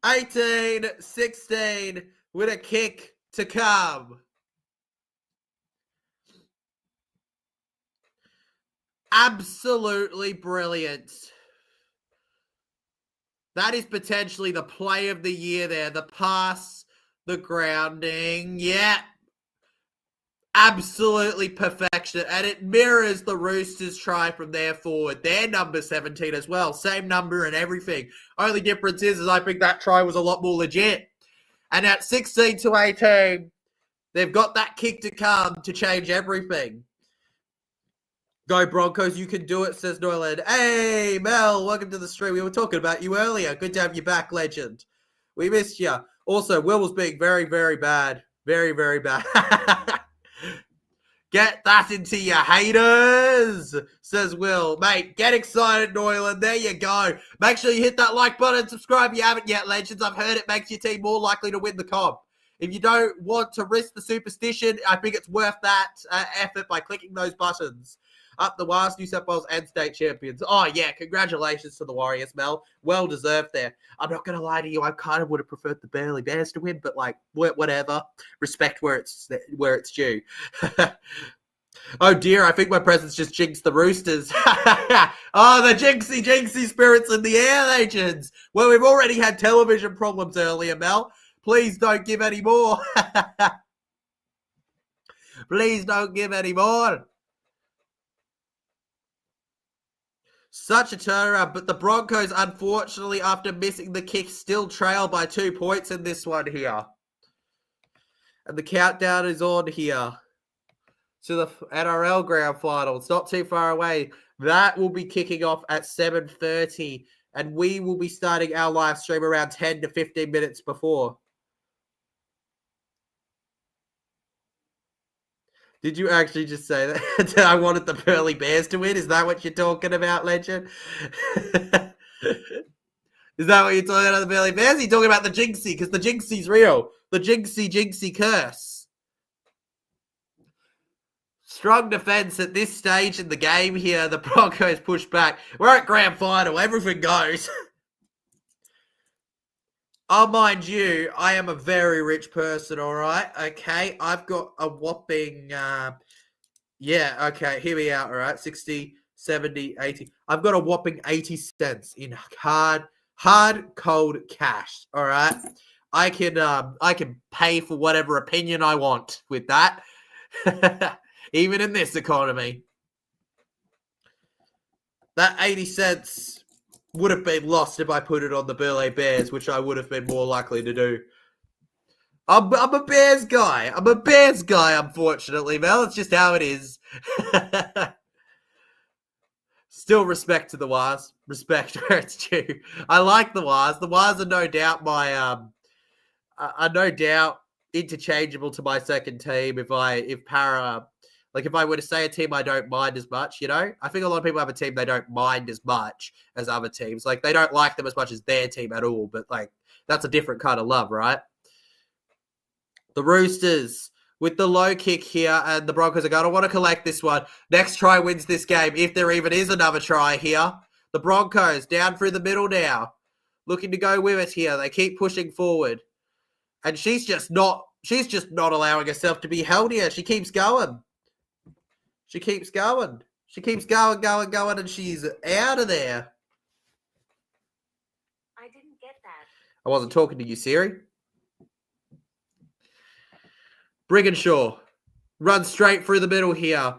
18-16 with a kick to come. Absolutely brilliant. That is potentially the play of the year there. The pass, the grounding. Yeah. Absolutely perfection. And it mirrors the Roosters try from there forward. They're number 17 as well. Same number and everything. Only difference is I think that try was a lot more legit. And at 16-18, they've got that kick to come to change everything. Go Broncos, you can do it, says Noyland. Hey, Mel, welcome to the stream. We were talking about you earlier. Good to have you back, legend. We missed you. Also, Will was being very, very bad. Very, very bad. Get that into your haters, says Will. Mate, get excited, Noyland. There you go. Make sure you hit that like button and subscribe if you haven't yet, legends. I've heard it makes your team more likely to win the comp. If you don't want to risk the superstition, I think it's worth that effort by clicking those buttons. Up the Wars, New South Wales and state champions. Oh, yeah, congratulations to the Warriors, Mel. Well deserved there. I'm not going to lie to you. I kind of would have preferred the Burleigh Bears to win, but, like, whatever. Respect where it's due. Oh, dear, I think my presence just jinxed the Roosters. Oh, the jinxy spirits in the air, legends. Well, we've already had television problems earlier, Mel. Please don't give any more. Please don't give any more. Such a turnaround, but the Broncos, unfortunately, after missing the kick, still trail by 2 points in this one here. And the countdown is on here to the NRL Grand Final. It's not too far away. That will be kicking off at 7:30, and we will be starting our live stream around 10 to 15 minutes before. Did you actually just say that? I wanted the Burleigh Bears to win? Is that what you're talking about, legend? Is that what you're talking about, the Burleigh Bears? You're talking about the jinxie, because the jinxie's real. The jinxie curse. Strong defense at this stage in the game here. The Broncos push back. We're at grand final. Everything goes. Oh, mind you, I am a very rich person, all right? Okay, I've got a whopping, okay, here we are, all right? 60, 70, 80. I've got a whopping 80 cents in hard, cold cash, all right? I can pay for whatever opinion I want with that, even in this economy. That 80 cents would have been lost if I put it on the Burleigh Bears, which I would have been more likely to do. I'm a Bears guy. Unfortunately, Mel. It's just how it is. Still respect to the Wars. Respect where it's due. I like the Wars. The Wars are no doubt interchangeable to my second team if I were to say a team I don't mind as much, you know? I think a lot of people have a team they don't mind as much as other teams. Like, they don't like them as much as their team at all, but, like, that's a different kind of love, right? The Roosters with the low kick here, and the Broncos are going to want to collect this one. Next try wins this game, if there even is another try here. The Broncos down through the middle now, looking to go with it here. They keep pushing forward. And she's just not allowing herself to be held here. She keeps going. She keeps going, and she's out of there. I didn't get that. I wasn't talking to you, Siri. Brigginshaw runs straight through the middle here.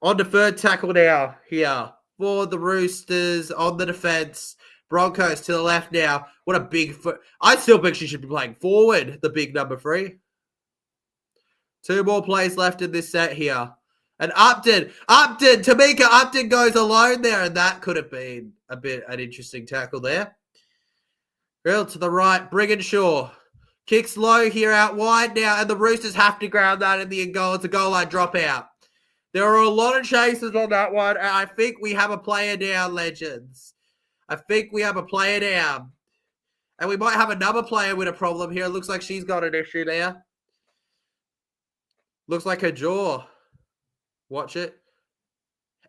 On the third tackle now here for the Roosters on the defense. Broncos to the left now. What a big foot. I still think she should be playing forward, the big number 3. 2 more plays left in this set here. And Upton, Tamika Upton goes alone there, and that could have been an interesting tackle there. Real to the right, Brigginshaw. Kicks low here out wide now, and the Roosters have to ground that in the end goal. It's a goal line dropout. There are a lot of chases on that one, and I think we have a player down, legends. I think we have a player down. And we might have another player with a problem here. It looks like she's got an issue there. Looks like her jaw. Watch it.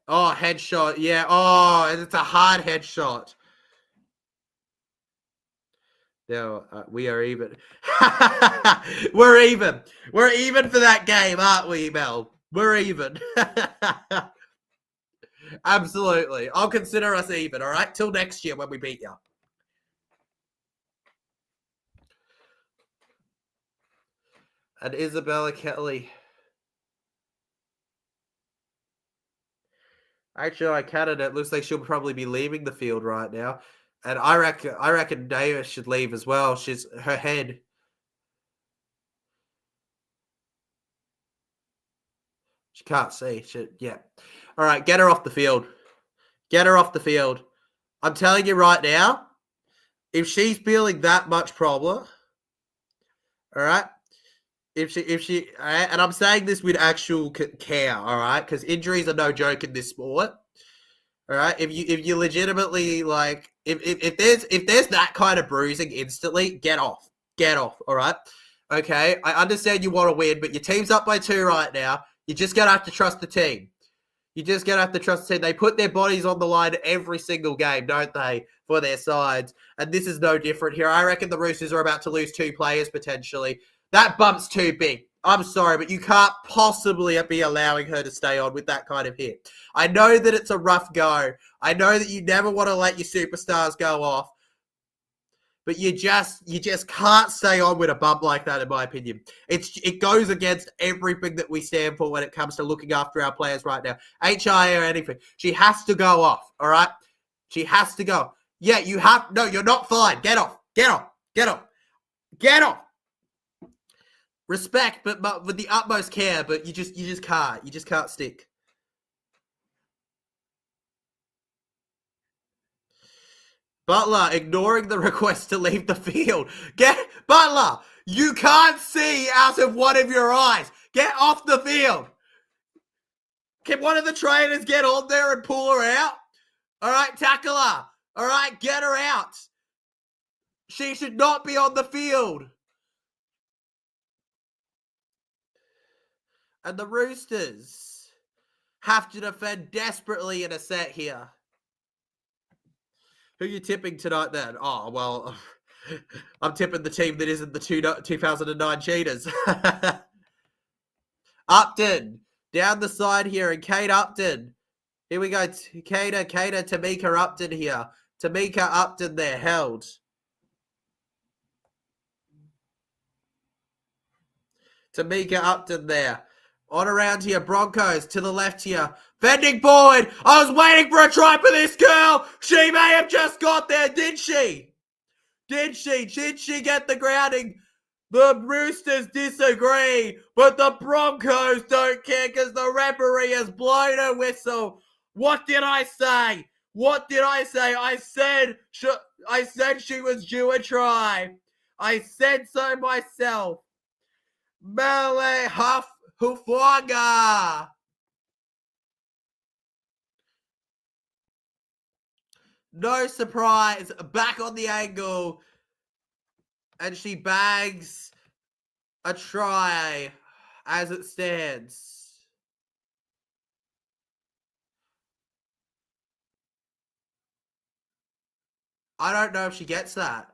Oh, headshot. Yeah. Oh, it's a hard headshot. Now, we are even. We're even. We're even for that game, aren't we, Mel? We're even. Absolutely. I'll consider us even, all right? Till next year when we beat you. And Isabella Kelly. Actually, it looks like she'll probably be leaving the field right now. And I reckon Davis should leave as well. She's her head. She can't see. Yeah. All right, get her off the field. Get her off the field. I'm telling you right now, if she's feeling that much problem, all right, if she, all right, and I'm saying this with actual care, all right, because injuries are no joke in this sport. All right, if you legitimately like, if there's that kind of bruising instantly, get off, all right. Okay, I understand you want to win, but your team's up by 2 right now. You're just gonna have to trust the team. You just gonna have to trust the team. They put their bodies on the line every single game, don't they, for their sides? And this is no different here. I reckon the Roosters are about to lose 2 players potentially. That bump's too big. I'm sorry, but you can't possibly be allowing her to stay on with that kind of hit. I know that it's a rough go. I know that you never want to let your superstars go off. But you just can't stay on with a bump like that, in my opinion. It goes against everything that we stand for when it comes to looking after our players right now. HI or anything. She has to go off, all right? She has to go. Yeah, you have... No, you're not fine. Get off. Get off. Get off. Get off. Respect, but with the utmost care, but you just can't. You just can't stick. Butler ignoring the request to leave the field. Butler, you can't see out of one of your eyes. Get off the field. Can one of the trainers get on there and pull her out? All right, tackle her. All right, get her out. She should not be on the field. And the Roosters have to defend desperately in a set here. Who are you tipping tonight then? Oh, well, I'm tipping the team that isn't the 2009 Cheaters. Upton, down the side here, and Kate Upton. Here we go, Tamika Upton here. Tamika Upton there, held. Tamika Upton there. On around here, Broncos to the left here. Bending forward. I was waiting for a try for this girl. She may have just got there, did she? Did she get the grounding? The Roosters disagree, but the Broncos don't care because the referee has blown a whistle. What did I say? I said she was due a try. I said so myself. Mele Hufwaga. No surprise. Back on the angle. And she bags a try as it stands. I don't know if she gets that.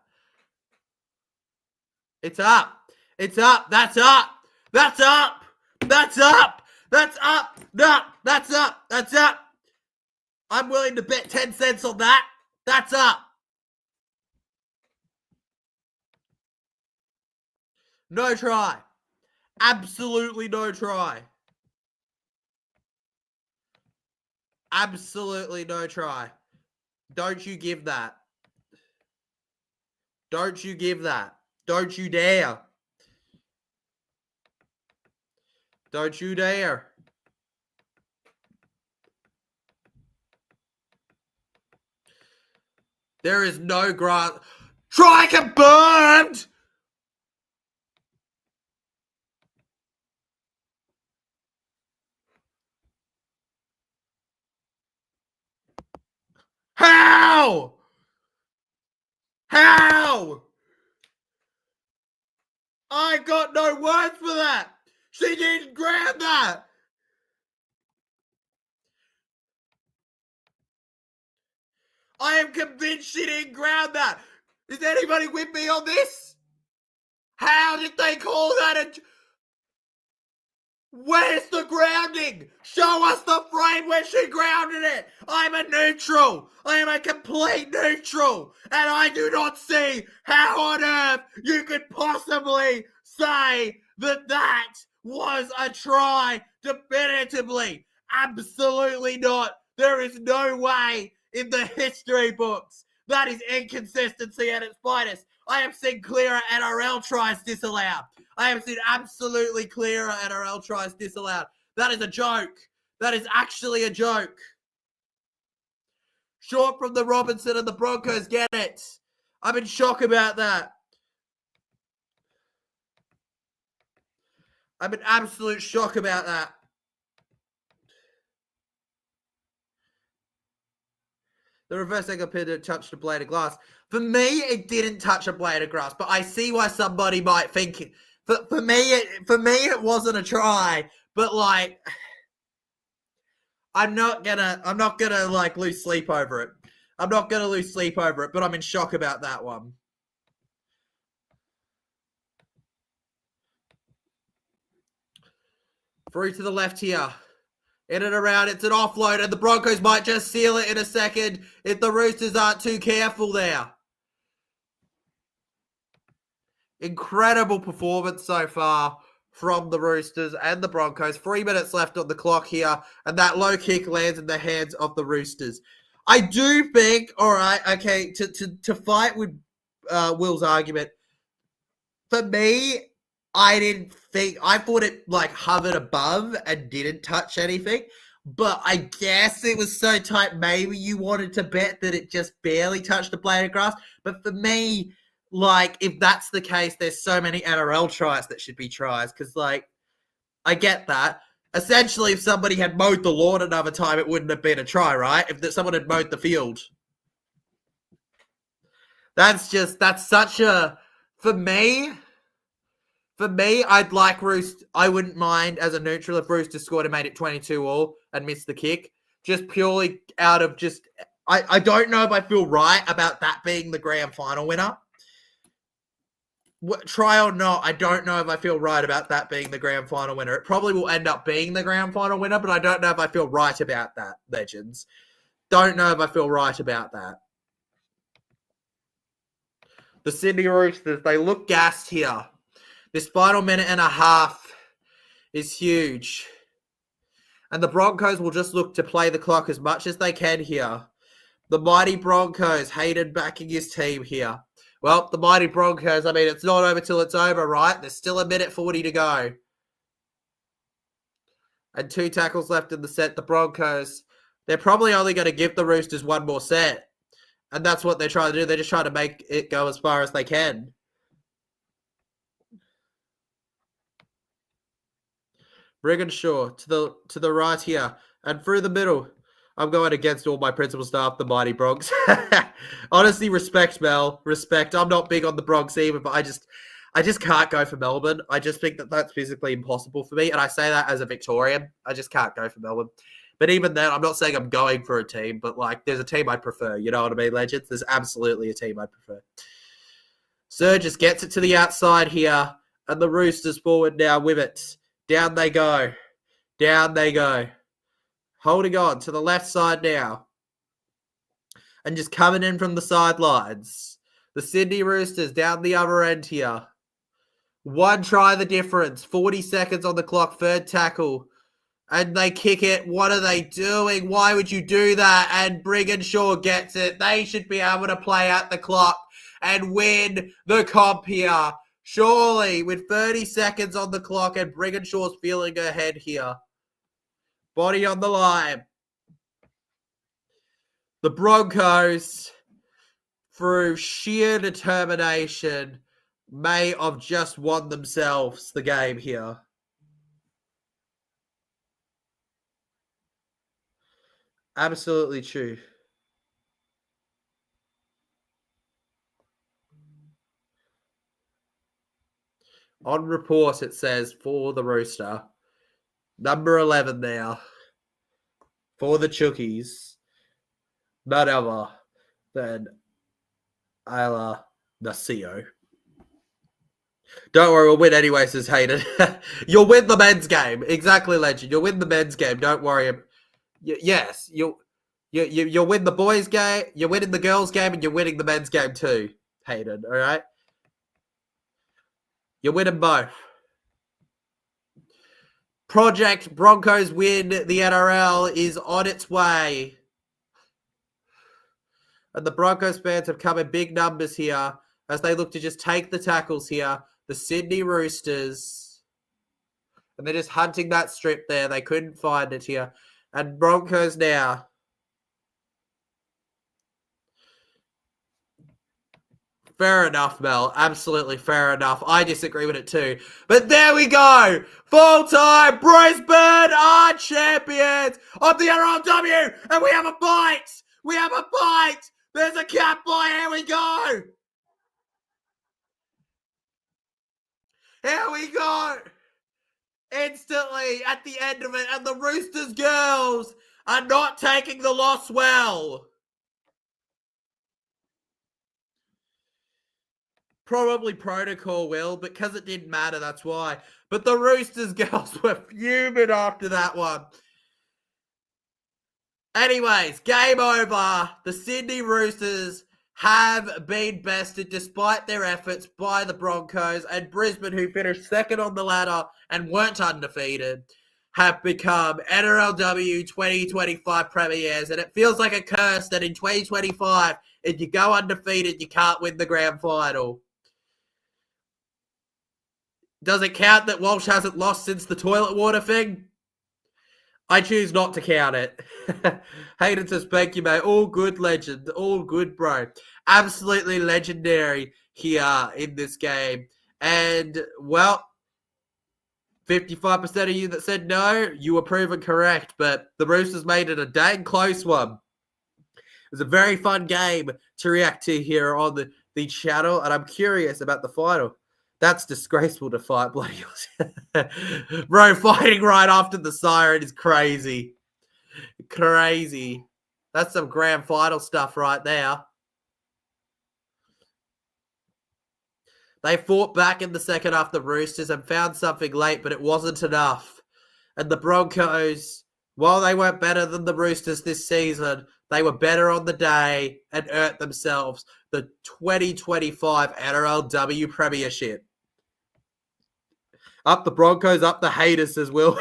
It's up. It's up. That's up. That's up. That's up. That's up. No, that's up. That's up. I'm willing to bet 10 cents on that. That's up. No try. Absolutely no try. Absolutely no try. Don't you give that. Don't you give that. Don't you dare. Don't you dare. There is no grass. Try confirmed! How? How? I got no words for that. She didn't grab that. I am convinced she didn't grab that. Is anybody with me on this? How did they call that a... Where's the grounding? Show us the frame where she grounded it. I'm a neutral. I am a complete neutral. And I do not see how on earth you could possibly say that that was a try definitively. Absolutely not. There is no way in the history books. That is inconsistency at its finest. I have seen clearer NRL tries disallowed. I have seen absolutely clearer NRL tries disallowed. That is a joke. That is actually a joke. Short from the Robinson and the Broncos get it. I'm in shock about that. I'm in absolute shock about that. The reverse ankle pin touched a blade of glass. For me, it didn't touch a blade of grass, but I see why somebody might think it. For me, it wasn't a try. But like, I'm not gonna like lose sleep over it. I'm not gonna lose sleep over it. But I'm in shock about that one. Through to the left here. In and around, it's an offload, and the Broncos might just seal it in a second if the Roosters aren't too careful there. Incredible performance so far from the Roosters and the Broncos. 3 minutes left on the clock here, and that low kick lands in the hands of the Roosters. I do think, all right, okay, to fight with Will's argument, for me, I thought it like hovered above and didn't touch anything. But I guess it was so tight, maybe you wanted to bet that it just barely touched the blade of grass. But for me, like, if that's the case, there's so many NRL tries that should be tries. Because, like, I get that. Essentially, if somebody had mowed the lawn another time, it wouldn't have been a try, right? If someone had mowed the field. That's such a... For me, I'd like I wouldn't mind as a neutral if Roosters scored and made it 22-all and missed the kick. Just purely out of just... I don't know if I feel right about that being the grand final winner. Try or not, I don't know if I feel right about that being the grand final winner. It probably will end up being the grand final winner, but I don't know if I feel right about that, legends. Don't know if I feel right about that. The Sydney Roosters, they look gassed here. This final minute and a half is huge. And the Broncos will just look to play the clock as much as they can here. The mighty Broncos, Hayden backing his team here. Well, the mighty Broncos, I mean, it's not over till it's over, right? There's still 1:40 to go. And 2 tackles left in the set. The Broncos, they're probably only going to give the Roosters one more set. And that's what they're trying to do. They're just trying to make it go as far as they can. Brigginshaw to the right here. And through the middle. I'm going against all my principal staff, the mighty Bronx. Honestly, respect, Mel. Respect. I'm not big on the Bronx either, but I just can't go for Melbourne. I just think that that's physically impossible for me. And I say that as a Victorian. I just can't go for Melbourne. But even then, I'm not saying I'm going for a team, but like there's a team I prefer. You know what I mean, legends? There's absolutely a team I prefer. Surges gets it to the outside here. And the Roosters forward now with it. Down they go. Down they go. Holding on to the left side now. And just coming in from the sidelines. The Sydney Roosters down the other end here. 1 try the difference. 40 seconds on the clock. 3rd tackle. And they kick it. What are they doing? Why would you do that? And Brigginshaw gets it. They should be able to play out the clock. and win the comp here. Surely, with 30 seconds on the clock and Briganshaw's feeling ahead here. Body on the line. The Broncos, through sheer determination, may have just won themselves the game here. Absolutely true. On report, it says for the Rooster, number 11 there, for the Chookies, none other than Ayla Nasio. Don't worry, we'll win anyway, says Hayden. You'll win the men's game. Exactly, Legend. You'll win the men's game. Don't worry. Yes, you'll win the boys' game, you're winning the girls' game, and you're winning the men's game too, Hayden, all right? You're winning both. Project Broncos win the NRL is on its way. And the Broncos fans have come in big numbers here as they look to just take the tackles here. The Sydney Roosters. And they're just hunting that strip there. They couldn't find it here. And Broncos now. Fair enough, Mel. Absolutely fair enough. I disagree with it too. But there we go. Full time. Brisbane are champions of the NRLW. And we have a bite. We have a bite. There's a cat boy. Here we go. Here we go. Instantly at the end of it. And the Roosters girls are not taking the loss well. Probably protocol will, because it didn't matter, that's why. But the Roosters girls were fuming after that one. Anyways, game over. The Sydney Roosters have been bested despite their efforts by the Broncos, and Brisbane, who finished second on the ladder and weren't undefeated, have become NRLW 2025 premiers. And it feels like a curse that in 2025, if you go undefeated, you can't win the grand final. Does it count that Walsh hasn't lost since the toilet water thing? I choose not to count it. Hayden says, thank you, mate. All good, legend. All good, bro. Absolutely legendary here in this game. And, well, 55% of you that said no, you were proven correct. But the Roosters made it a dang close one. It was a very fun game to react to here on the channel. And I'm curious about the final. That's disgraceful to fight, bloody bro, fighting right after the siren is crazy. Crazy. That's some grand final stuff right there. They fought back in the second half, the Roosters, and found something late, but it wasn't enough. And the Broncos, while they weren't better than the Roosters this season, they were better on the day and earned themselves the 2025 NRLW Premiership. Up the Broncos, up the haters as well.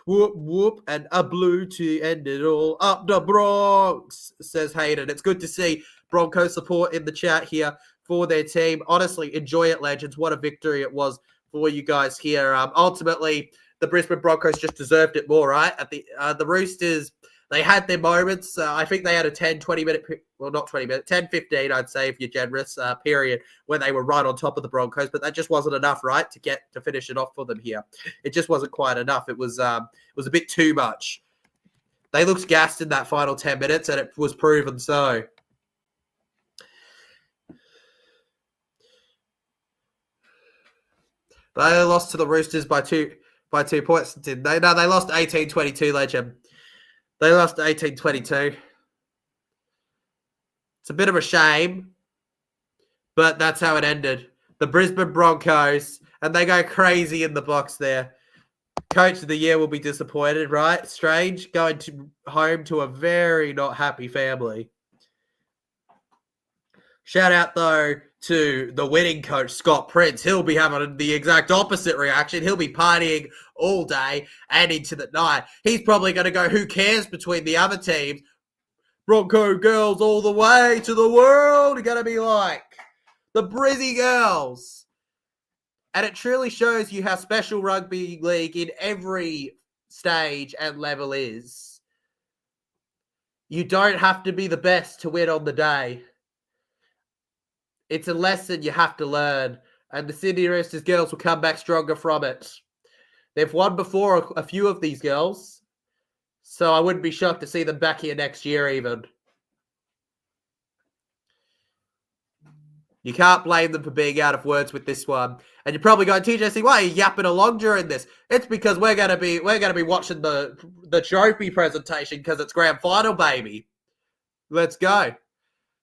Whoop, whoop, and a blue to end it all. Up the Bronx, says Hayden. It's good to see Broncos support in the chat here for their team. Honestly, enjoy it, legends. What a victory it was for you guys here. Ultimately, the Brisbane Broncos just deserved it more, right? At the Roosters, they had their moments. I think they had a 10, 20 minute, well, not 20 minutes, 10, 15, I'd say, if you're generous, period, when they were right on top of the Broncos. But that just wasn't enough, right, to finish it off for them here. It just wasn't quite enough. It was a bit too much. They looked gassed in that final 10 minutes, and it was proven so. They lost to the Roosters by two points, didn't they? No, they lost 18-22, legend. They lost 18-22. It's a bit of a shame, but that's how it ended. The Brisbane Broncos, and they go crazy in the box there. Coach of the year will be disappointed, right? Strange, going home to a very not happy family. Shout out, though, to the winning coach, Scott Prince. He'll be having the exact opposite reaction. He'll be partying all day and into the night. He's probably going to go, who cares, between the other teams. Bronco girls all the way to the world are going to be like the Brizzy girls. And it truly shows you how special rugby league in every stage and level is. You don't have to be the best to win on the day. It's a lesson you have to learn. And the Sydney Roosters girls will come back stronger from it. They've won before, a few of these girls. So I wouldn't be shocked to see them back here next year even. You can't blame them for being out of words with this one. And you're probably going, TJC, why are you yapping along during this? It's because we're gonna be watching the trophy presentation because it's grand final, baby. Let's go.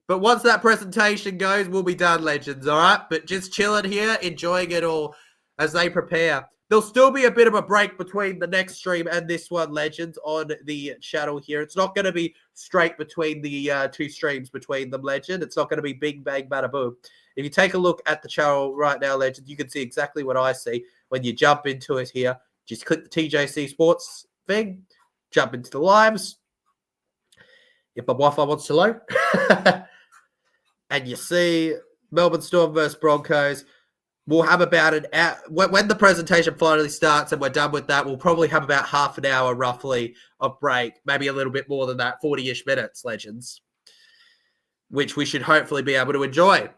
But once that presentation goes, we'll be done, legends, all right? But just chilling here, enjoying it all as they prepare. There'll still be a bit of a break between the next stream and this one, legends, on the channel here. It's not going to be straight between the two streams between them, legend. It's not going to be bing, bang, bada, boom. If you take a look at the channel right now, legend, you can see exactly what I see when you jump into it here. Just click the TJC Sports thing, jump into the lives. If my Wi-Fi wants to load. And you see Melbourne Storm versus Broncos. We'll have about an hour. When the presentation finally starts and we're done with that, we'll probably have about half an hour roughly of break, maybe a little bit more than that, 40-ish minutes, legends, which we should hopefully be able to enjoy.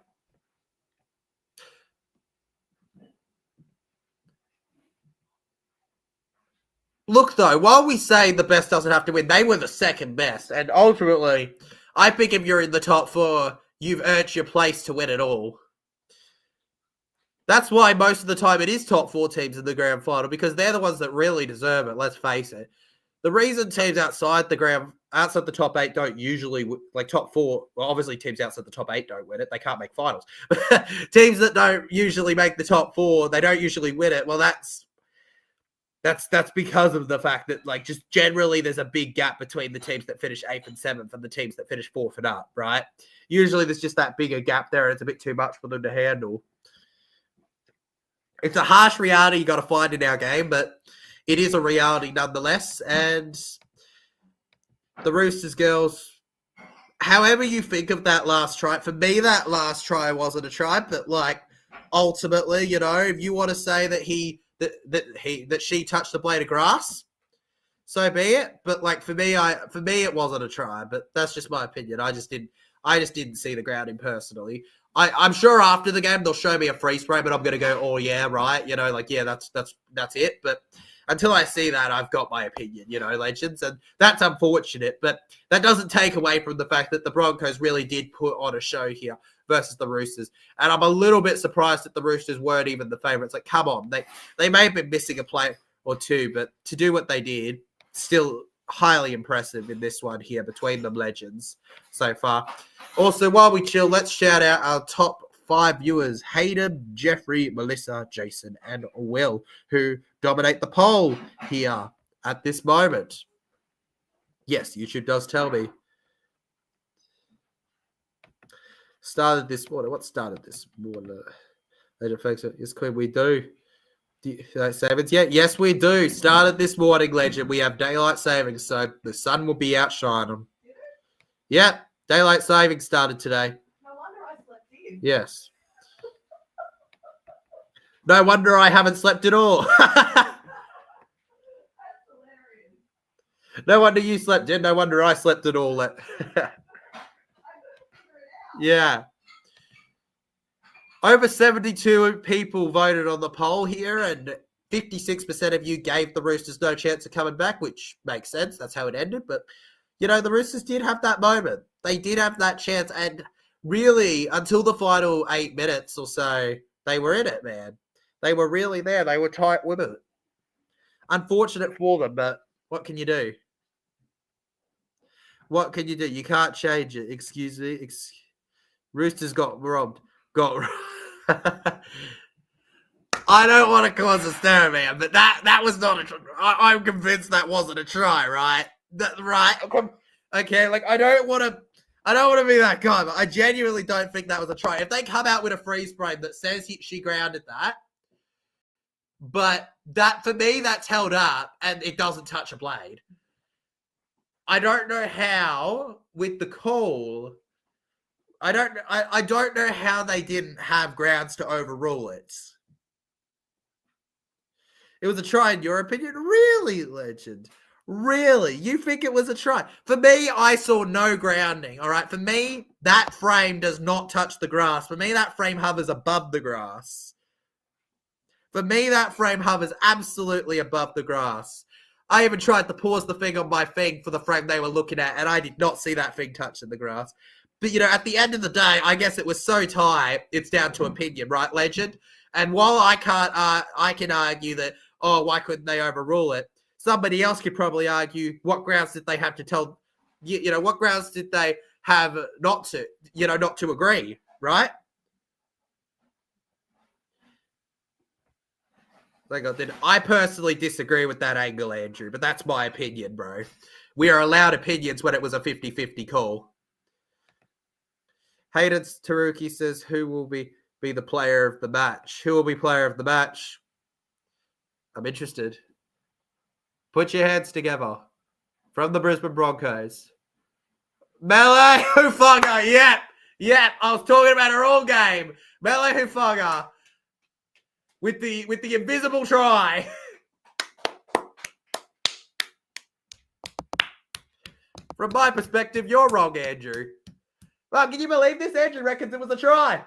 Look, though, while we say the best doesn't have to win, they were the second best. And ultimately, I think if you're in the top four, you've earned your place to win it all. That's why most of the time it is top four teams in the grand final, because they're the ones that really deserve it, let's face it. The reason teams outside the top eight don't usually, like top four, well, obviously teams outside the top eight don't win it. They can't make finals. Teams that don't usually make the top four, they don't usually win it. Well, that's because of the fact that, like, just generally there's a big gap between the teams that finish 8th and 7th and the teams that finish 4th and up, right? Usually there's just that bigger gap there and it's a bit too much for them to handle. It's a harsh reality you got to find in our game, but it is a reality nonetheless. And the Roosters girls, however you think of that last try, for me that last try wasn't a try, but, like, ultimately, you know, if you want to say that she touched the blade of grass, so be it. But, like, for me it wasn't a try. But that's just my opinion. I just didn't see the grounding personally. I'm sure after the game they'll show me a freeze frame, but I'm gonna go, oh yeah, right, you know, like, yeah, that's it. But until I see that, I've got my opinion, you know, legends, and that's unfortunate. But that doesn't take away from the fact that the Broncos really did put on a show here versus the Roosters. And I'm a little bit surprised that the Roosters weren't even the favourites. Like, come on, they may have been missing a play or two, but to do what they did, still highly impressive in this one here between them, legends, so far. Also, while we chill, let's shout out our top 5 viewers: Hayden, Jeffrey, Melissa, Jason, and Will, who dominate the poll here at this moment. Yes, YouTube does tell me. Started this morning. What started this morning? Yes, Queen, we do. Daylight savings? Yeah, yes, we do. Started this morning, legend. We have daylight savings, so the sun will be outshining. Yeah, daylight savings started today. No wonder I slept in. Yes. No wonder I haven't slept at all. No wonder you slept in. No wonder I slept at all. Yeah. Over 72 people voted on the poll here, and 56% of you gave the Roosters no chance of coming back, which makes sense. That's how it ended. But, you know, the Roosters did have that moment. They did have that chance, and really, until the final 8 minutes or so, they were in it, man. They were really there. They were tight with it. Unfortunate for them, but what can you do? What can you do? You can't change it. Excuse me. Roosters got robbed. I don't want to cause a stir, man, but that was not a try. I'm convinced that wasn't a try, right? Right? Okay, like, I don't want to be that guy, but I genuinely don't think that was a try. If they come out with a freeze frame that says she grounded that, but that, for me, that's held up and it doesn't touch a blade. I don't know how with the call, I don't know how they didn't have grounds to overrule it. It was a try in your opinion? Really, Legend? Really? You think it was a try? For me, I saw no grounding, all right? For me, that frame does not touch the grass. For me, that frame hovers above the grass. For me, that frame hovers absolutely above the grass. I even tried to pause the thing on my thing for the frame they were looking at, and I did not see that thing touching the grass. But, at the end of the day, I guess it was so tight, it's down to opinion, right, Legend? And while I can argue that, why couldn't they overrule it? Somebody else could probably argue, what grounds did they have to tell, what grounds did they have not to agree, right? I personally disagree with that angle, Andrew, but that's my opinion, bro. We are allowed opinions when it was a 50-50 call. Hayden Taruki says, who will be the player of the match? Who will be player of the match? I'm interested. Put your hands together. From the Brisbane Broncos. Mele Hufanga, yep. I was talking about her all game. Mele Hufanga. With the invisible try. From my perspective, you're wrong, Andrew. Well, can you believe this? Andrew reckons it was a try.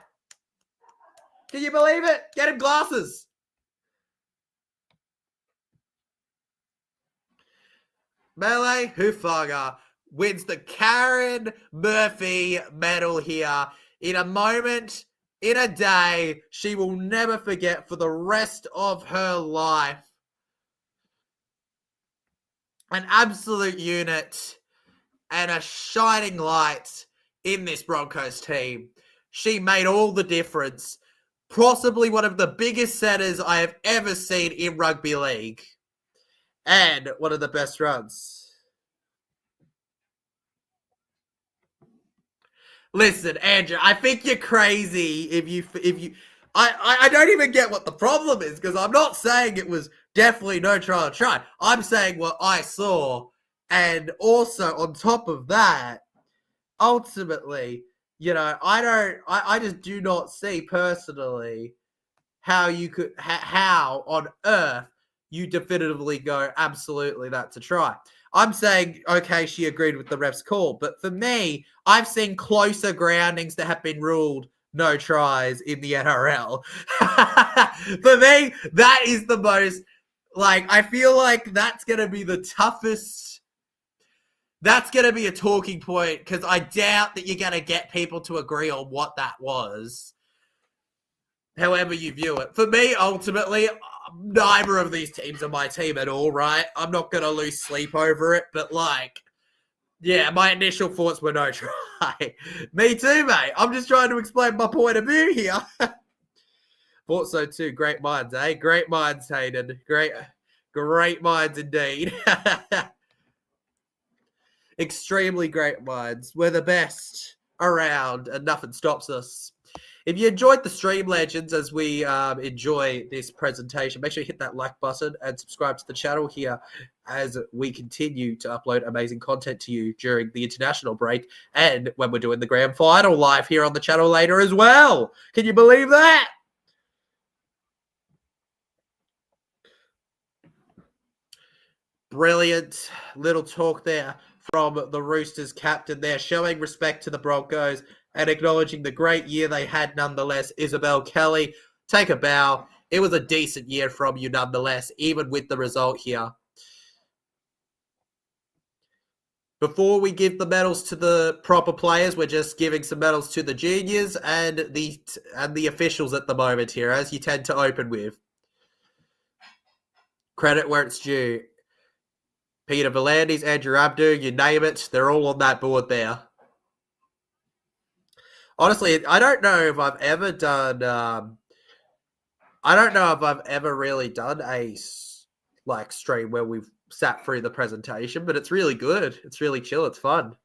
Can you believe it? Get him glasses. Mele Hufanga wins the Karen Murphy medal here in a moment, in a day she will never forget for the rest of her life. An absolute unit and a shining light in this Broncos team. She made all the difference. Possibly one of the biggest setters I have ever seen in rugby league. And one of the best runs. Listen, Andrew, I think you're crazy if you I don't even get what the problem is, because I'm not saying it was definitely no try or try. I'm saying what I saw. And also on top of that, ultimately, I just do not see personally how you could, how on earth you definitively go, absolutely, that's a try. I'm saying, okay, she agreed with the ref's call. But for me, I've seen closer groundings that have been ruled no tries in the NRL. For me, that is the most, I feel like that's going to be the toughest. That's going to be a talking point, because I doubt that you're going to get people to agree on what that was. However you view it. For me, ultimately, neither of these teams are my team at all, right? I'm not going to lose sleep over it, but yeah, my initial thoughts were no try. Me too, mate. I'm just trying to explain my point of view here. Thought so too. Great minds, eh? Great minds, Hayden. Great minds indeed. Extremely great minds. We're the best around and nothing stops us. If you enjoyed the stream, Legends, as we enjoy this presentation, make sure you hit that like button and subscribe to the channel here as we continue to upload amazing content to you during the international break and when we're doing the grand final live here on the channel later as well. Can you believe that? Brilliant little talk there from the Roosters captain there, showing respect to the Broncos and acknowledging the great year they had nonetheless. Isabel Kelly, take a bow. It was a decent year from you nonetheless, even with the result here. Before we give the medals to the proper players, we're just giving some medals to the juniors and the officials at the moment here, as you tend to open with. Credit where it's due. Peter Volandis, Andrew Abdu, you name it, they're all on that board there. Honestly, I don't know if I've ever done. I don't know if I've ever really done a stream where we've sat through the presentation, but it's really good. It's really chill. It's fun.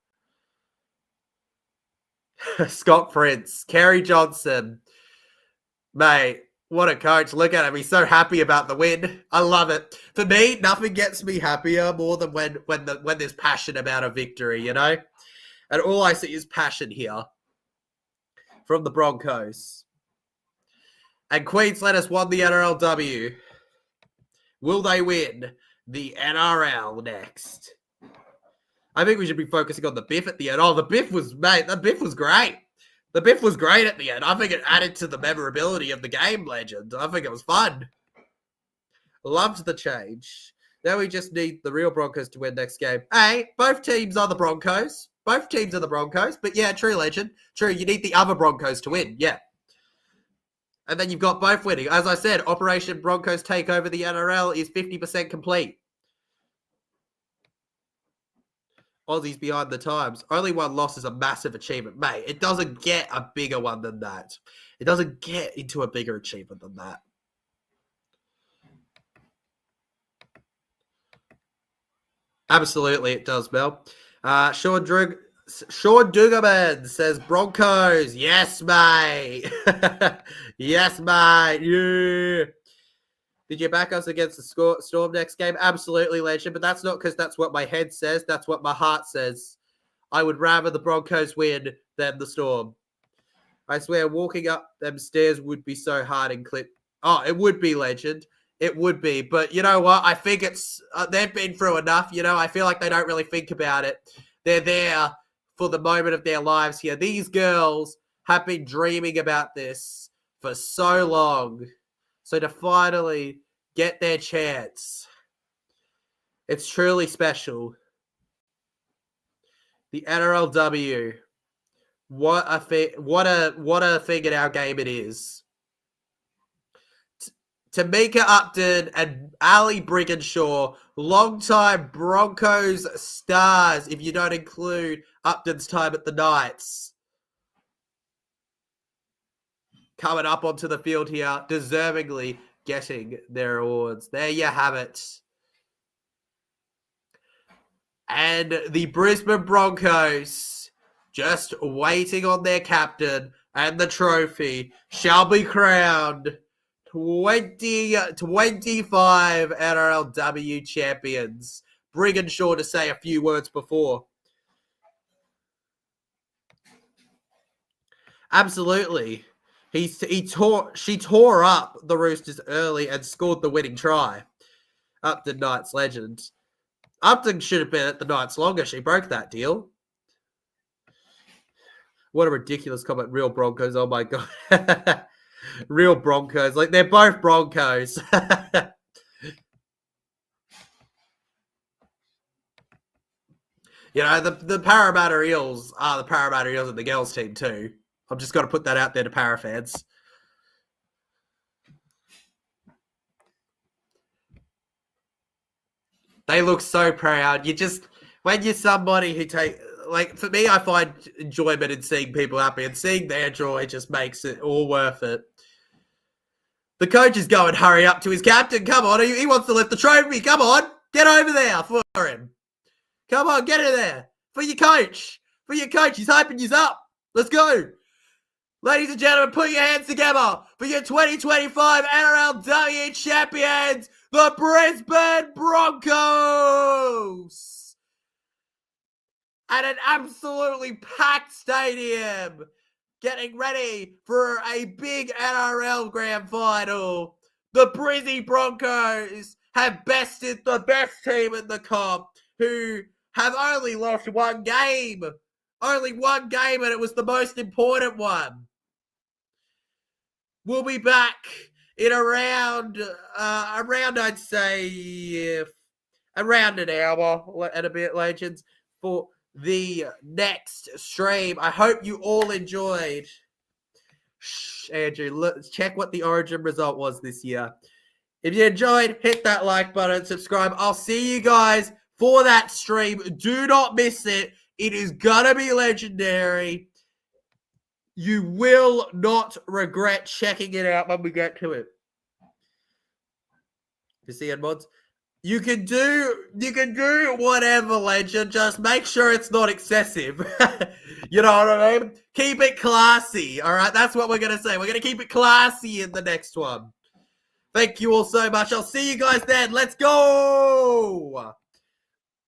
Scott Prince, Kerry Johnson, mate. What a coach. Look at him. He's so happy about the win. I love it. For me, nothing gets me happier more than when there's passion about a victory, And all I see is passion here from the Broncos. And Queensland has won the NRLW. Will they win the NRL next? I think we should be focusing on the biff at the end. Oh, the biff was great. The biff was great at the end. I think it added to the memorability of the game, legend. I think it was fun. Loved the change. Now we just need the real Broncos to win next game. Hey, both teams are the Broncos. But yeah, true, legend. True, you need the other Broncos to win. Yeah. And then you've got both winning. As I said, Operation Broncos take over the NRL is 50% complete. Aussies behind the times. Only one loss is a massive achievement. Mate, it doesn't get a bigger one than that. It doesn't get into a bigger achievement than that. Absolutely, it does, Mel. Sean Dugerman says, Broncos. Yes, mate. Yes, mate. Yeah. Did you back us against the Storm next game? Absolutely, legend. But that's not because that's what my head says. That's what my heart says. I would rather the Broncos win than the Storm. I swear, walking up them stairs would be so hard and clip. Oh, it would be, legend. It would be. But you know what? I think it's they've been through enough. You know, I feel like they don't really think about it. They're there for the moment of their lives here. These girls have been dreaming about this for so long. So to finally get their chance, it's truly special. The NRLW, what a thing in our game it is. Tamika Upton and Ali Brigginshaw, longtime Broncos stars, if you don't include Upton's time at the Knights, coming up onto the field here, deservingly getting their awards. There you have it. And the Brisbane Broncos, just waiting on their captain and the trophy, shall be crowned 25 NRLW champions. Brigginshaw to say a few words before. Absolutely. She tore up the Roosters early and scored the winning try. Upton Knights legend. Upton should have been at the Knights longer. She broke that deal. What a ridiculous comment. Real Broncos. Oh my God. Real Broncos. Like, they're both Broncos. You know, the Parramatta Eels are the Parramatta Eels of the girls team too. I've just got to put that out there to Para fans. They look so proud. When you're somebody who for me, I find enjoyment in seeing people happy, and seeing their joy just makes it all worth it. The coach is going, hurry up to his captain. Come on, he wants to lift the trophy. Come on, get over there for him. Come on, get in there. For your coach. He's hyping you up. Let's go. Ladies and gentlemen, put your hands together for your 2025 NRLW champions, the Brisbane Broncos. At an absolutely packed stadium, getting ready for a big NRL grand final. The Brizzy Broncos have bested the best team in the comp, who have only lost one game. Only one game, and it was the most important one. We'll be back in around I'd say, around an hour and a bit, legends, for the next stream. I hope you all enjoyed. Andrew, let's check what the Origin result was this year. If you enjoyed, hit that like button, subscribe. I'll see you guys for that stream. Do not miss it. It is gonna be legendary. You will not regret checking it out when we get to it. You see it, mods? You can do whatever, legend. Just make sure it's not excessive. You know what I mean? Keep it classy. All right, that's what we're gonna say. We're gonna keep it classy in the next one. Thank you all so much. I'll see you guys then. Let's go.